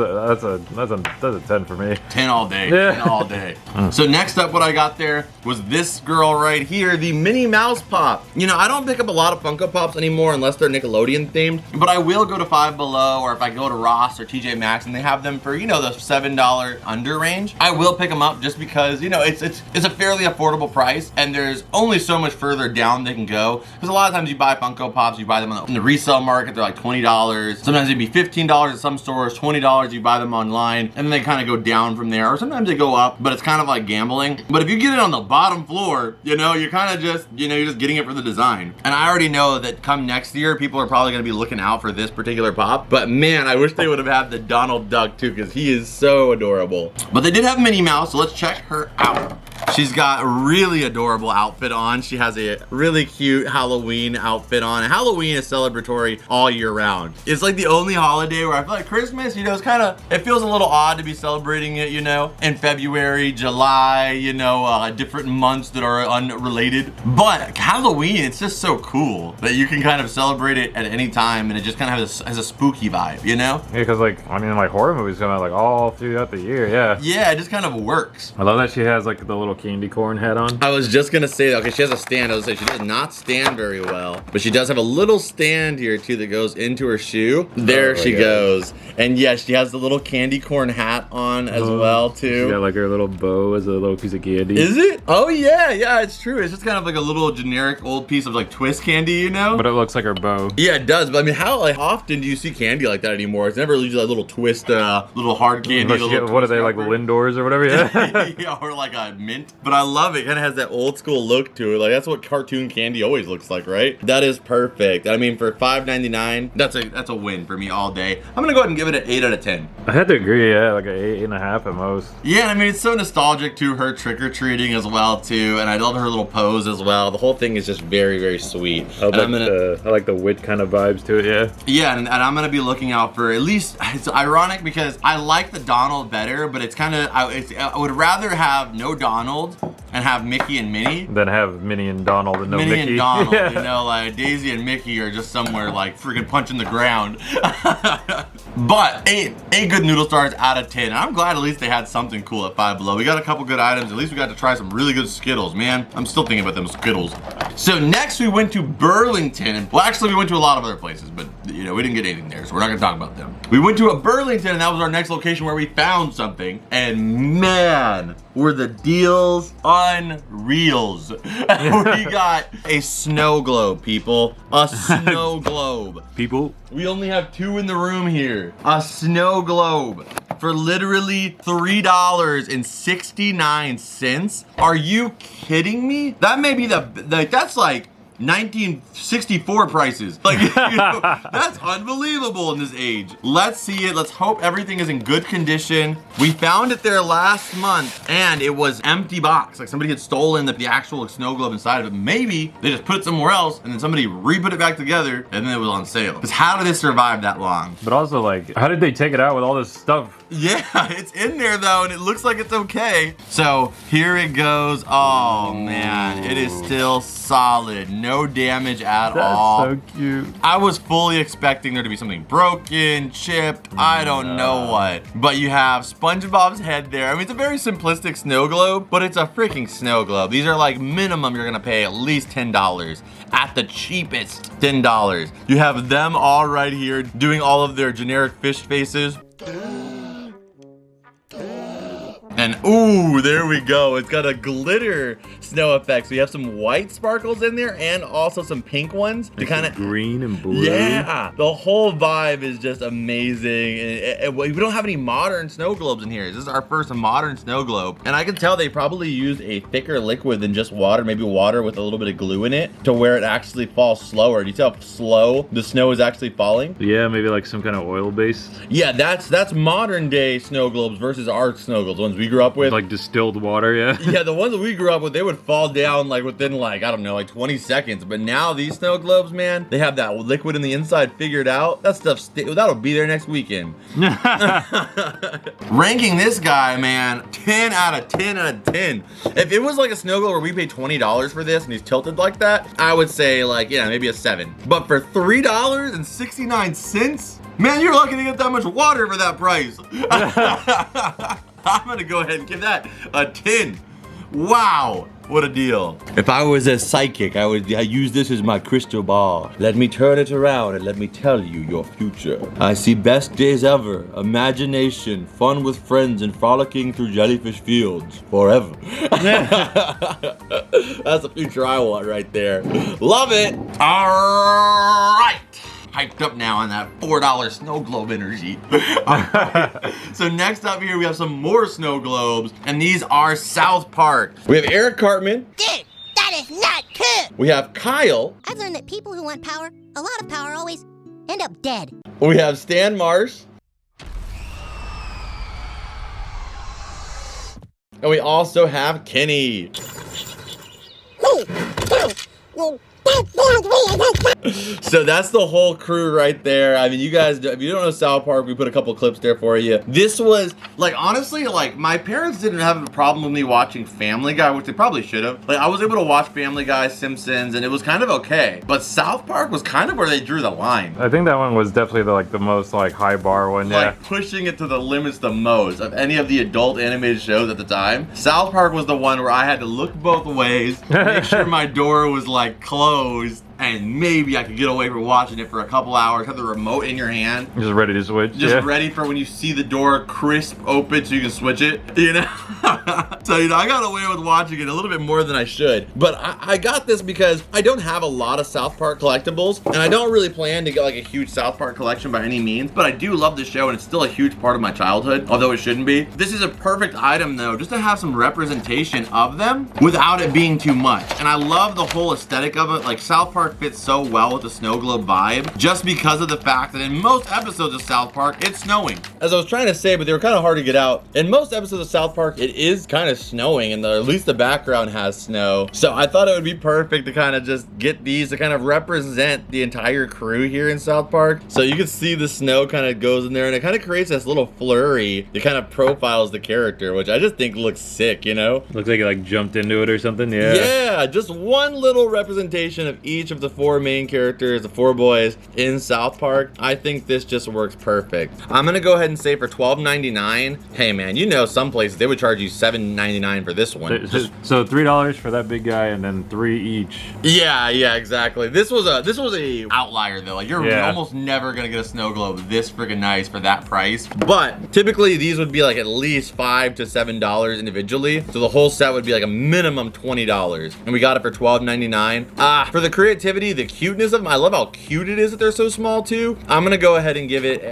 Speaker 4: that's a 10 for me.
Speaker 1: 10 all day.
Speaker 4: Yeah.
Speaker 1: 10 all day. So next up, what I got there was this girl right here, the Minnie Mouse Pop. You know, I don't pick up a lot of Funko Pops anymore unless they're Nickelodeon themed, but I will go to Five Below, or if I go to Ross or TJ Maxx and they have them for, you know, the $7 under range, I will pick them up just because, you know, it's a fairly affordable price, and there's only so much further down they can go. Because a lot of times you buy Funko Pops, you buy them in the resale market, they're like $20. Sometimes it'd be $15 at some stores, $20 you buy them online, and then they kind of go down from there, or sometimes they go up, but it's kind of like gambling. But if you get it on the bottom floor, you know, you're kind of just, you know, you're just getting it for the design. And I already know that come next year, people are probably gonna be looking out for this particular pop, but man, I wish they would have had the Donald Duck too, because he is so adorable. But they did have Minnie Mouse, so let's check her out. She's got a really adorable outfit on. She has a really cute Halloween outfit on. And Halloween is celebratory all year round. It's like the only holiday where I feel like Christmas, you know, it's kind of, it feels a little odd to be celebrating it, you know, in February, July, you know, different months that are unrelated. But Halloween, it's just so cool that you can kind of celebrate it at any time, and it just kind of has a spooky vibe, you know?
Speaker 4: Yeah, because like, I mean, like horror movies come out like all throughout the year, yeah.
Speaker 1: Yeah, it just kind of works.
Speaker 4: I love that she has like the little candy corn hat on.
Speaker 1: I was just gonna say that. Okay, she has a stand. I was gonna say she does not stand very well, but she does have a little stand here too that goes into her shoe. There she goes. And yes, she has the little candy corn hat on as well too.
Speaker 4: She got like her little bow as a little piece of candy.
Speaker 1: Is it? Oh yeah, it's true. It's just kind of like a little generic old piece of like twist candy, you know?
Speaker 4: But it looks like her bow.
Speaker 1: Yeah, it does. But I mean, how like often do you see candy like that anymore? It's never usually like little twist, little hard candy.
Speaker 4: What are they, like Lindors or whatever? Yeah.
Speaker 1: Yeah, or like a mint. But I love it. Kind of has that old school look to it. Like that's what cartoon candy always looks like, right? That is perfect. I mean, for $5.99, that's a win for me all day. I'm gonna go ahead and give it an 8 out of 10.
Speaker 4: I had to agree, yeah, like an 8.5 at most.
Speaker 1: Yeah, I mean, it's so nostalgic to her trick-or-treating as well too, and I love her little pose as well. The whole thing is just very, very sweet.
Speaker 4: I like the wit kind of vibes to it, yeah.
Speaker 1: Yeah, and I'm gonna be looking out for at least, it's ironic because I like the Donald better, but it's kind of, I would rather have no Donald and have Mickey and Minnie
Speaker 4: than have Minnie and Donald and no
Speaker 1: Minnie
Speaker 4: Mickey.
Speaker 1: and Donald,
Speaker 4: Yeah.
Speaker 1: you know, like Daisy and Mickey are just somewhere like freaking punching the ground. But eight good noodle stars out of 10. And I'm glad at least they had something cool at Five Below. We got a couple good items. At least we got to try some really good Skittles, man. I'm still thinking about them Skittles. So next we went to Burlington. Well, actually we went to a lot of other places, but you know, we didn't get anything there, so we're not gonna talk about them. We went to a Burlington, and that was our next location where we found something. And man, were the deals unreals. We got a snow globe, people. A snow globe.
Speaker 4: People.
Speaker 1: We only have 2 in the room here. A snow globe for literally $3.69. Are you kidding me? That may be that's like 1964 prices. Like, you know, that's unbelievable in this age. Let's see it. Let's hope everything is in good condition. We found it there last month and it was empty box. Like somebody had stolen the actual snow globe inside of it. Maybe they just put it somewhere else and then somebody re-put it back together and then it was on sale. Because how did it survive that long?
Speaker 4: But also, like, how did they take it out with all this stuff?
Speaker 1: Yeah, it's in there though, and it looks like it's okay. So here it goes. Oh man, it is still solid. No damage at all.
Speaker 4: That's so cute.
Speaker 1: I was fully expecting there to be something broken, chipped, I don't know what. But you have SpongeBob's head there. I mean, it's a very simplistic snow globe, but it's a freaking snow globe. These are like minimum you're gonna pay at least $10. At the cheapest, $10. You have them all right here doing all of their generic fish faces. And ooh, there we go. It's got a glitter snow effect. So you have some white sparkles in there and also some pink ones to kind of
Speaker 4: green and blue.
Speaker 1: Yeah, the whole vibe is just amazing. And we don't have any modern snow globes in here. This is our first modern snow globe. And I can tell they probably used a thicker liquid than just water, maybe water with a little bit of glue in it to where it actually falls slower. Do you see how slow the snow is actually falling?
Speaker 4: Yeah, maybe like some kind of oil based.
Speaker 1: Yeah, that's modern day snow globes versus our snow globes, the ones we grew up with.
Speaker 4: Like distilled water, yeah.
Speaker 1: Yeah, the ones that we grew up with, they would fall down like within like, I don't know, like 20 seconds. But now these snow globes, man, they have that liquid in the inside figured out. That stuff, that'll be there next weekend. Ranking this guy, man, 10 out of 10 out of 10. If it was like a snow globe where we paid $20 for this and he's tilted like that, I would say like, yeah, maybe a 7. But for $3.69, man, you're lucky to get that much water for that price. I'm gonna go ahead and give that a 10. Wow, what a deal. If I was a psychic, I use this as my crystal ball. Let me turn it around and let me tell you your future. I see best days ever, imagination, fun with friends, and frolicking through jellyfish fields forever. That's the future I want right there. Love it. All right. Hyped up now on that $4 snow globe energy. So next up here, we have some more snow globes, and these are South Park. We have Eric Cartman.
Speaker 5: Dude, that is not cool.
Speaker 1: We have Kyle.
Speaker 5: I've learned that people who want power, a lot of power, always end up dead.
Speaker 1: We have Stan Marsh. And we also have Kenny. So that's the whole crew right there. I mean, you guys, if you don't know South Park, we put a couple clips there for you. This was, like, honestly, like, my parents didn't have a problem with me watching Family Guy, which they probably should have. Like, I was able to watch Family Guy, Simpsons, and it was kind of okay. But South Park was kind of where they drew the line.
Speaker 4: I think that one was definitely the most like high bar one. Yeah.
Speaker 1: Like, pushing it to the limits the most of any of the adult animated shows at the time. South Park was the one where I had to look both ways, make sure my door was, like, closed, and maybe I could get away from watching it for a couple hours, have the remote in your hand.
Speaker 4: Just ready to switch.
Speaker 1: Just ready for when you see the door crisp open so you can switch it, you know? So, you know, I got away with watching it a little bit more than I should. But I got this because I don't have a lot of South Park collectibles, and I don't really plan to get like a huge South Park collection by any means, but I do love the show, and it's still a huge part of my childhood, although it shouldn't be. This is a perfect item, though, just to have some representation of them without it being too much. And I love the whole aesthetic of it. Like, South Park fits so well with the snow globe vibe just because of the fact that in most episodes of South Park, it's snowing. As I was trying to say, but they were kind of hard to get out. In most episodes of South Park, it is kind of snowing, and at least the background has snow. So I thought it would be perfect to kind of just get these to kind of represent the entire crew here in South Park. So you can see the snow kind of goes in there, and it kind of creates this little flurry that kind of profiles the character, which I just think looks sick, you know?
Speaker 4: Looks like it like jumped into it or something. Yeah.
Speaker 1: Yeah, just one little representation of each of the 4 main characters, the 4 boys in South Park. I think this just works perfect. I'm gonna go ahead and say for $12.99, hey man, you know some places they would charge you $7.99 for this one.
Speaker 4: So $3 for that big guy and then 3 each.
Speaker 1: Yeah, exactly. This was a outlier though. Like you're almost never gonna get a snow globe this freaking nice for that price. But typically these would be like at least $5 to $7 individually. So the whole set would be like a minimum $20. And we got it for $12.99. For the creativity, the cuteness of them, I love how cute it is that they're so small too. I'm gonna go ahead and give it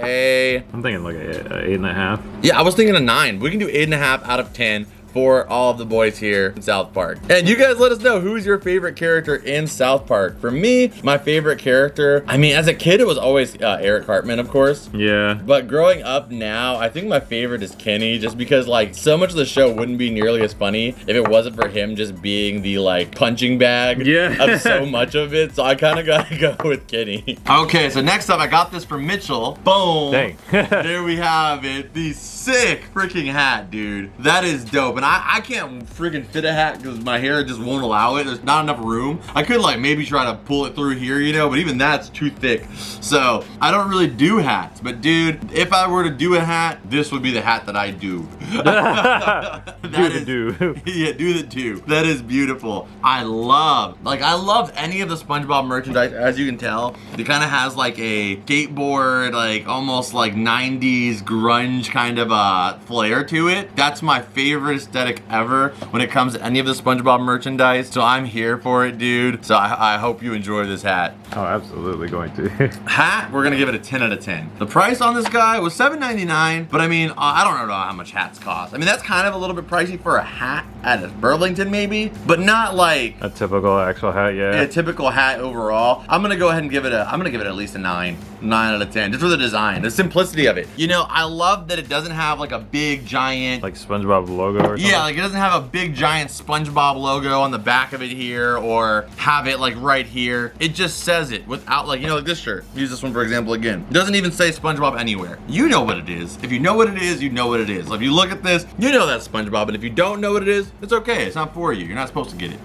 Speaker 4: I'm thinking like a 8.5.
Speaker 1: Yeah, I was thinking a 9. We can do 8.5 out of 10 for all of the boys here in South Park. And you guys let us know, who's your favorite character in South Park? For me, my favorite character, I mean, as a kid, it was always Eric Cartman, of course.
Speaker 4: Yeah.
Speaker 1: But growing up now, I think my favorite is Kenny, just because like so much of the show wouldn't be nearly as funny if it wasn't for him just being the like punching bag of so much of it. So I kind of gotta go with Kenny. Okay, so next up, I got this from Mitchell. Boom.
Speaker 4: Dang.
Speaker 1: There we have it. The sick freaking hat, dude. That is dope. And I can't freaking fit a hat because my hair just won't allow it. There's not enough room. I could like maybe try to pull it through here, you know, but even that's too thick. So I don't really do hats. But dude, if I were to do a hat, this would be the hat that I do.
Speaker 4: do.
Speaker 1: Yeah, do the do. That is beautiful. I love any of the SpongeBob merchandise, as you can tell. It kind of has like a skateboard, like almost like 90s grunge kind of flair to it. That's my favorite aesthetic ever when it comes to any of the SpongeBob merchandise. So I'm here for it, dude. So I hope you enjoy this hat.
Speaker 4: Oh, absolutely going to.
Speaker 1: Hat, we're gonna give it a 10 out of 10. The price on this guy was $7.99, but I mean, I don't know how much hats cost. I mean, that's kind of a little bit pricey for a hat at a Burlington maybe, but not like
Speaker 4: A typical actual hat, yeah.
Speaker 1: a typical hat overall. I'm gonna go ahead and give it at least a 9 out of 10, just for the design, the simplicity of it. You know, I love that it doesn't have like a big giant,
Speaker 4: Like SpongeBob logo or something.
Speaker 1: yeah, like it doesn't have a big giant SpongeBob logo on the back of it here, or have it like right here. It just says it without, like, you know, like this shirt. Use this one for example again. It doesn't even say SpongeBob anywhere. You know what it is. If you know what it is, you know what it is. So if you look at this, you know that's SpongeBob, and if you don't know what it is, it's okay. It's not for you. You're not supposed to get it.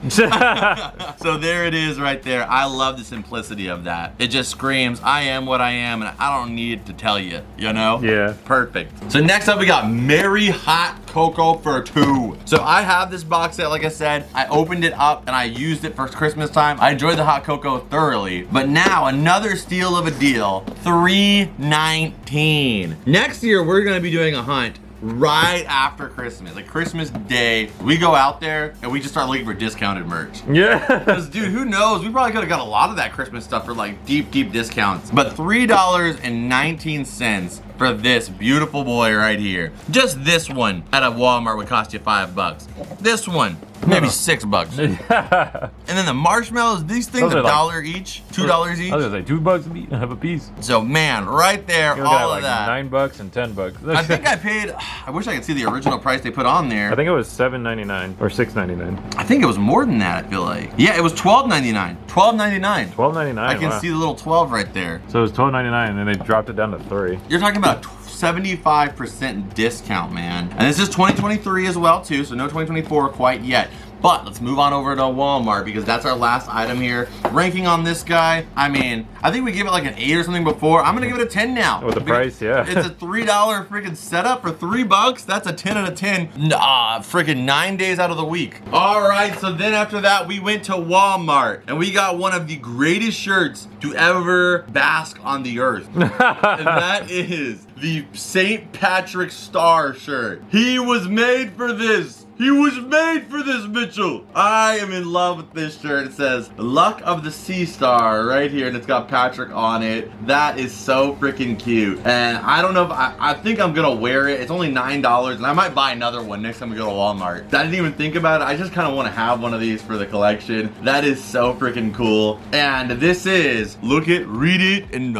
Speaker 1: So there it is right there. I love the simplicity of that. It just screams, I am what I am, and I don't need to tell you, you know?
Speaker 4: Yeah.
Speaker 1: Perfect. So next up we got Merry Hot Cocoa for 2. So I have this box set, like I said. I opened it up and I used it for Christmas time. I enjoyed the hot cocoa thoroughly. But now another steal of a deal, $3.19. Next year we're gonna be doing a hunt right after Christmas, like Christmas Day. We go out there and we just start looking for discounted merch.
Speaker 4: Yeah.
Speaker 1: Because dude, who knows? We probably could have got a lot of that Christmas stuff for like deep discounts. But $3.19 for this beautiful boy right here. Just this one at a Walmart would cost you $5. This one, maybe $6. And then the marshmallows, these things
Speaker 4: Those
Speaker 1: are
Speaker 4: are like-
Speaker 1: $1 each, $2 each.
Speaker 4: I was gonna say $2 have a piece.
Speaker 1: So man, right there,
Speaker 4: You're
Speaker 1: all
Speaker 4: looking at
Speaker 1: of
Speaker 4: like
Speaker 1: that.
Speaker 4: $9 and $10.
Speaker 1: I think I paid, I wish I could see the original price they put on there.
Speaker 4: I think it was $7.99 or $6.99.
Speaker 1: I think it was more than that, I feel like. Yeah, it was $12.99. $12.99.
Speaker 4: $12.99.
Speaker 1: I can
Speaker 4: wow.
Speaker 1: see the little 12 right there.
Speaker 4: So it was $12.99 and they dropped it down to $3.
Speaker 1: You're talking about a 75% discount, man. And this is 2023 as well, too, so no 2024 quite yet. But let's move on over to Walmart because that's our last item here. Ranking on this guy, I mean, I think we gave it like an 8 or something before. I'm gonna give it a 10 now.
Speaker 4: With the price, yeah.
Speaker 1: It's a $3 freaking setup for $3. That's a 10 out of 10. Freaking 9 days out of the week. All right, so then after that, we went to Walmart and we got one of the greatest shirts to ever bask on the earth. And that is the St. Patrick's Star shirt. He was made for this. He was made for this, Mitchell. I am in love with this shirt. It says Luck of the Sea Star right here, and it's got Patrick on it. That is so freaking cute. And I don't know if I think I'm gonna wear it. It's only $9, and I might buy another one next time we go to Walmart. I didn't even think about it. I just kind of want to have one of these for the collection. That is so freaking cool. And this is, look it, read it, and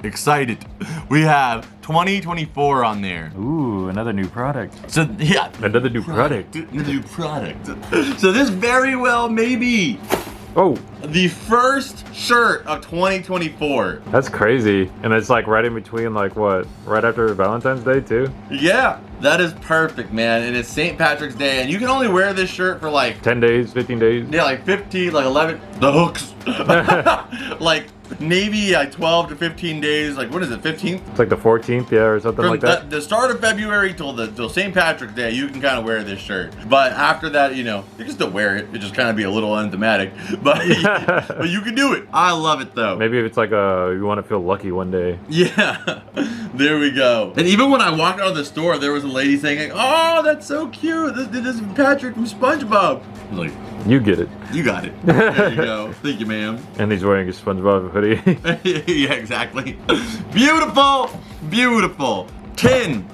Speaker 1: excited. We have 2024 on there.
Speaker 4: Ooh, another new product.
Speaker 1: So yeah,
Speaker 4: Another new product.
Speaker 1: another new product. So this very well may be
Speaker 4: Oh,
Speaker 1: the first shirt of 2024.
Speaker 4: that's crazy. And it's like right in between, like what? Right after Valentine's Day too?
Speaker 1: Yeah, that is perfect, man. And it's St. Patrick's Day, and you can only wear this shirt for like
Speaker 4: 10 days, 15 days?
Speaker 1: yeah, like 15, like 11. The hooks, like maybe like 12 to 15 days. Like what is it, 15th?
Speaker 4: It's like the 14th, yeah, or something
Speaker 1: From
Speaker 4: like that.
Speaker 1: the start of February till St. Patrick's Day, you can kind of wear this shirt. But after that, you know, you can still wear it. It just kind of be a little unthematic. But but you can do it. I love it though.
Speaker 4: Maybe if it's like you want to feel lucky one day.
Speaker 1: Yeah, there we go. And even when I walked out of the store, there was a lady saying, like, "Oh, that's so cute. This is Patrick from SpongeBob." I was like,
Speaker 4: You get it.
Speaker 1: "You got it. There you go. Thank you, ma'am."
Speaker 4: And he's wearing a SpongeBob hoodie.
Speaker 1: Yeah, exactly. Beautiful, beautiful. 10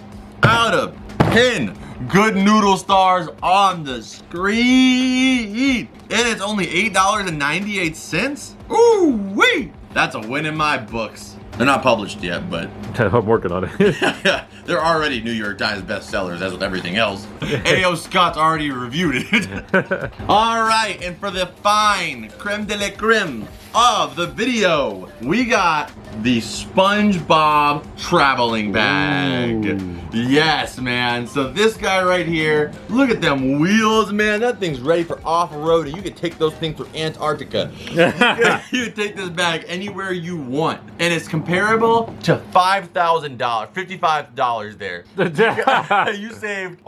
Speaker 1: out of 10 good noodle stars on the screen. And it's only $8.98. Ooh wee! That's a win in my books. They're not published yet, but
Speaker 4: I'm working on it.
Speaker 1: they're already New York Times bestsellers, as with everything else. A.O. Scott's already reviewed it. All right, and for the fine creme de la creme of the video, we got the SpongeBob traveling bag.
Speaker 4: Ooh.
Speaker 1: Yes, man. So this guy right here, look at them wheels, man. That thing's ready for off-roading. You could take those things to Antarctica. You could take this bag anywhere you want. And it's comparable to $5,000, $55 there. You saved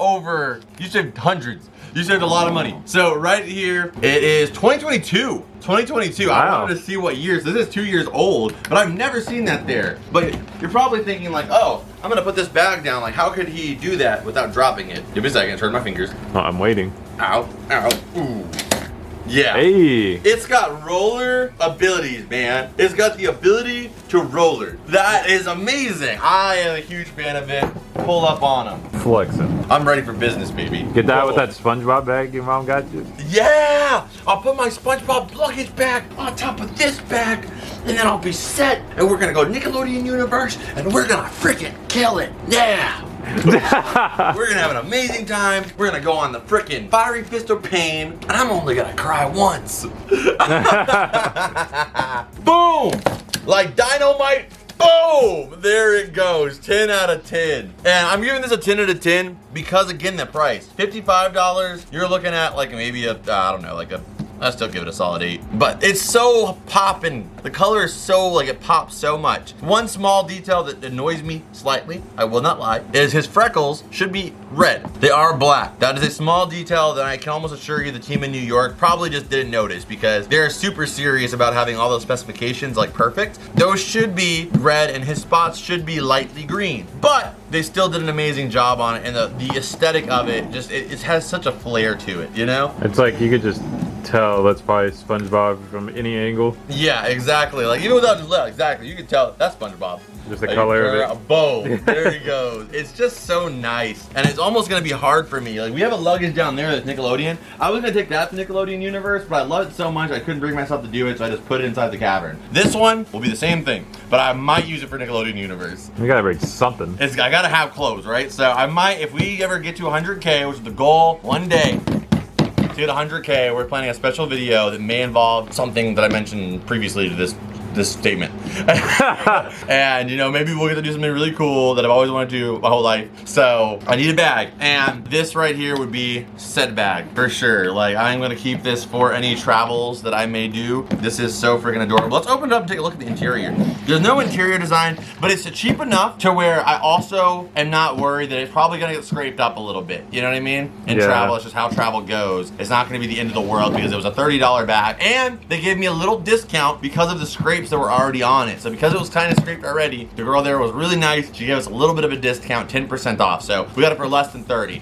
Speaker 1: hundreds. You saved a lot of money. So right here, it is 2022. 2022.
Speaker 4: Wow.
Speaker 1: I wanted to see what years. This is 2 years old, but I've never seen that there. But you're probably thinking like, oh, I'm gonna put this bag down. Like, how could he do that without dropping it? Give me a second. Turn my fingers.
Speaker 4: Oh, I'm waiting.
Speaker 1: Ow, ow, ooh. Yeah.
Speaker 4: Hey.
Speaker 1: It's got roller abilities, man. It's got the ability to roller. That is amazing. I am a huge fan of it. Pull up on them.
Speaker 4: Flexing.
Speaker 1: I'm ready for business, baby.
Speaker 4: Get that with
Speaker 1: Whoa.
Speaker 4: that SpongeBob bag your mom got you.
Speaker 1: Yeah! I'll put my SpongeBob luggage bag on top of this bag, and then I'll be set. And we're gonna go Nickelodeon universe, and we're gonna freaking kill it. Yeah! We're gonna have an amazing time. We're gonna go on the freaking fiery fist of pain, and I'm only gonna cry once. Boom! Like dynamite. Boom! There it goes. 10 out of 10. And I'm giving this a 10 out of 10 because, again, the price. $55, you're looking at like maybe a, I don't know, like a, I still give it a solid 8. But it's so popping. The color is so, like, it pops so much. One small detail that annoys me slightly, I will not lie, is his freckles should be red. They are black. That is a small detail that I can almost assure you the team in New York probably just didn't notice because they're super serious about having all those specifications like perfect. Those should be red and his spots should be lightly green. But they still did an amazing job on it, and the aesthetic of it just, it has such a flair to it, you know?
Speaker 4: It's like you could just tell that's probably SpongeBob from any angle.
Speaker 1: Yeah, exactly. Like even without his lip, exactly. You can tell that's SpongeBob.
Speaker 4: Just the color of it.
Speaker 1: Boom. There he goes. It's just so nice. And it's almost gonna be hard for me. Like we have a luggage down there that's Nickelodeon. I was gonna take that to Nickelodeon Universe, but I love it so much I couldn't bring myself to do it, so I just put it inside the cavern. This one will be the same thing, but I might use it for Nickelodeon Universe.
Speaker 4: You gotta bring something.
Speaker 1: I gotta have clothes, right? So I might, if we ever get to 100K, which is the goal one day, to hit 100K, we're planning a special video that may involve something that I mentioned previously to this statement. And you know, maybe we'll get to do something really cool that I've always wanted to do my whole life. So I need a bag, and this right here would be said bag for sure. Like I'm gonna keep this for any travels that I may do. This is so freaking adorable. Let's open it up and take a look at the interior. There's no interior design, but it's cheap enough to where I also am not worried that it's probably gonna get scraped up a little bit. You know what I mean? In travel, it's just how travel goes. It's not gonna be the end of the world because it was a $30 bag, and they gave me a little discount because of the scrapes that were already on it. So because it was kind of scraped already, the girl there was really nice. She gave us a little bit of a discount, 10% off. So we got it for less than 30.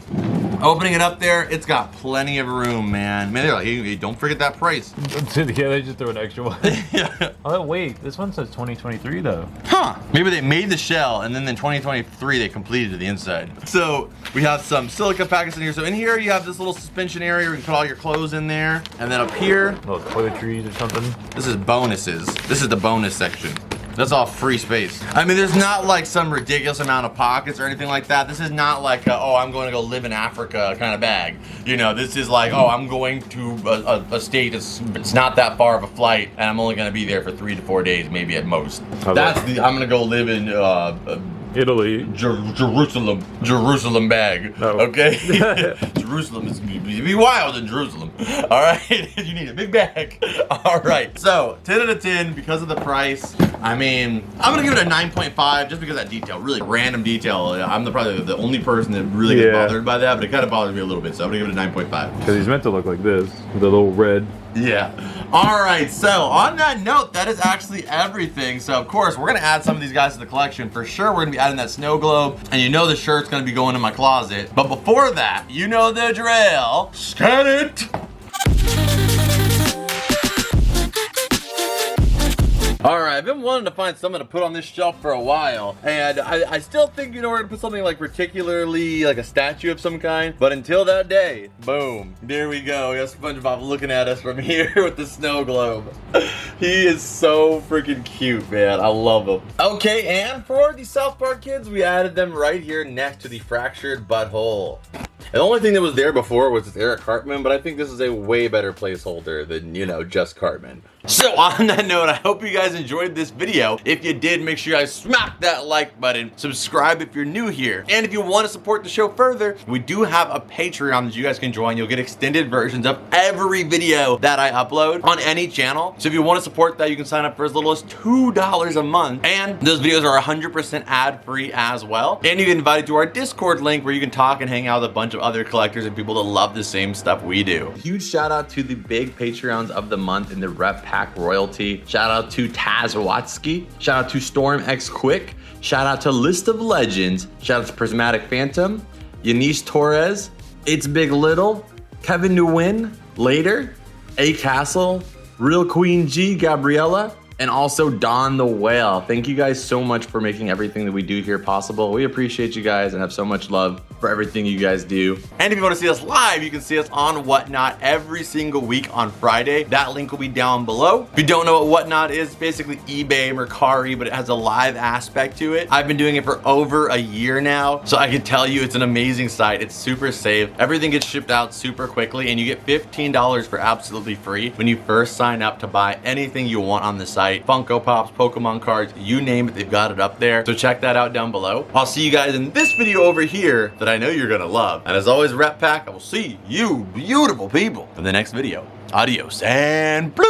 Speaker 1: Opening it up there, it's got plenty of room, man. Man, they're like, hey, don't forget that price.
Speaker 4: Yeah, they just threw an extra one.
Speaker 1: Yeah.
Speaker 4: Oh wait, this one says 2023 though.
Speaker 1: Huh. Maybe they made the shell and then in 2023 they completed the inside. So we have some silica packets in here. So in here you have this little suspension area where you can put all your clothes in there. And then up here,
Speaker 4: Little toiletries or something.
Speaker 1: this is bonuses. This is the bonus section. That's all free space. I mean, there's not like some ridiculous amount of pockets or anything like that. This is not like a, oh, I'm going to go live in Africa kind of bag. You know, this is like, oh, I'm going to a state it's not that far of a flight, and I'm only going to be there for 3 to 4 days, maybe at most. That's the, I'm going to go live in
Speaker 4: Italy.
Speaker 1: Jerusalem bag.
Speaker 4: Oh.
Speaker 1: Okay? Jerusalem is be wild in Jerusalem. All right? You need a big bag. All right. So 10 out of 10 because of the price. I mean, I'm gonna give it a 9.5 just because of that detail, really random detail. I'm probably the only person that really gets bothered by that, but it kind of bothers me a little bit. So I'm gonna give it a 9.5.
Speaker 4: Because he's meant to look like this, with a little red.
Speaker 1: Yeah. All right. So on that note, that is actually everything. So of course, we're gonna add some of these guys to the collection for sure. We're gonna be adding that snow globe, and you know the shirt's gonna be going in my closet. But before that, you know the drill. Scan it. All right, I've been wanting to find something to put on this shelf for a while, and I still think, you know, we're gonna put something like particularly like a statue of some kind, but until that day, boom, there we go. We got SpongeBob looking at us from here with the snow globe. He is so freaking cute, man. I love him. Okay, and for the South Park kids, we added them right here next to the fractured butthole. The only thing that was there before was this Eric Cartman, but I think this is a way better placeholder than, you know, just Cartman. So on that note, I hope you guys enjoyed this video. If you did, make sure you guys smack that like button, subscribe if you're new here. And if you want to support the show further, we do have a Patreon that you guys can join. You'll get extended versions of every video that I upload on any channel. So if you want to support that, you can sign up for as little as $2 a month. And those videos are 100% ad-free as well. And you get invited to our Discord link where you can talk and hang out with a bunch of other collectors and people that love the same stuff we do. Huge shout out to the big Patreons of the month in the Rep Pack royalty. Shout out to Taz Watsky. Shout out to Storm X Quick. Shout out to List of Legends. Shout out to Prismatic Phantom. Yanis Torres. It's Big Little. Kevin Nguyen. Later. A Castle, Real Queen G, Gabriella, and also Don the Whale. Thank you guys so much for making everything that we do here possible. We appreciate you guys and have so much love for everything you guys do. And if you want to see us live, you can see us on Whatnot every single week on Friday. That link will be down below. If you don't know what Whatnot is, it's basically eBay, Mercari, but it has a live aspect to it. I've been doing it for over a year now, so I can tell you it's an amazing site. It's super safe. Everything gets shipped out super quickly, and you get $15 for absolutely free when you first sign up to buy anything you want on the site. Funko Pops, Pokemon cards, you name it, they've got it up there. So check that out down below. I'll see you guys in this video over here that I know you're gonna love. And as always, Rep Pack, I will see you beautiful people in the next video. Adios and bloop.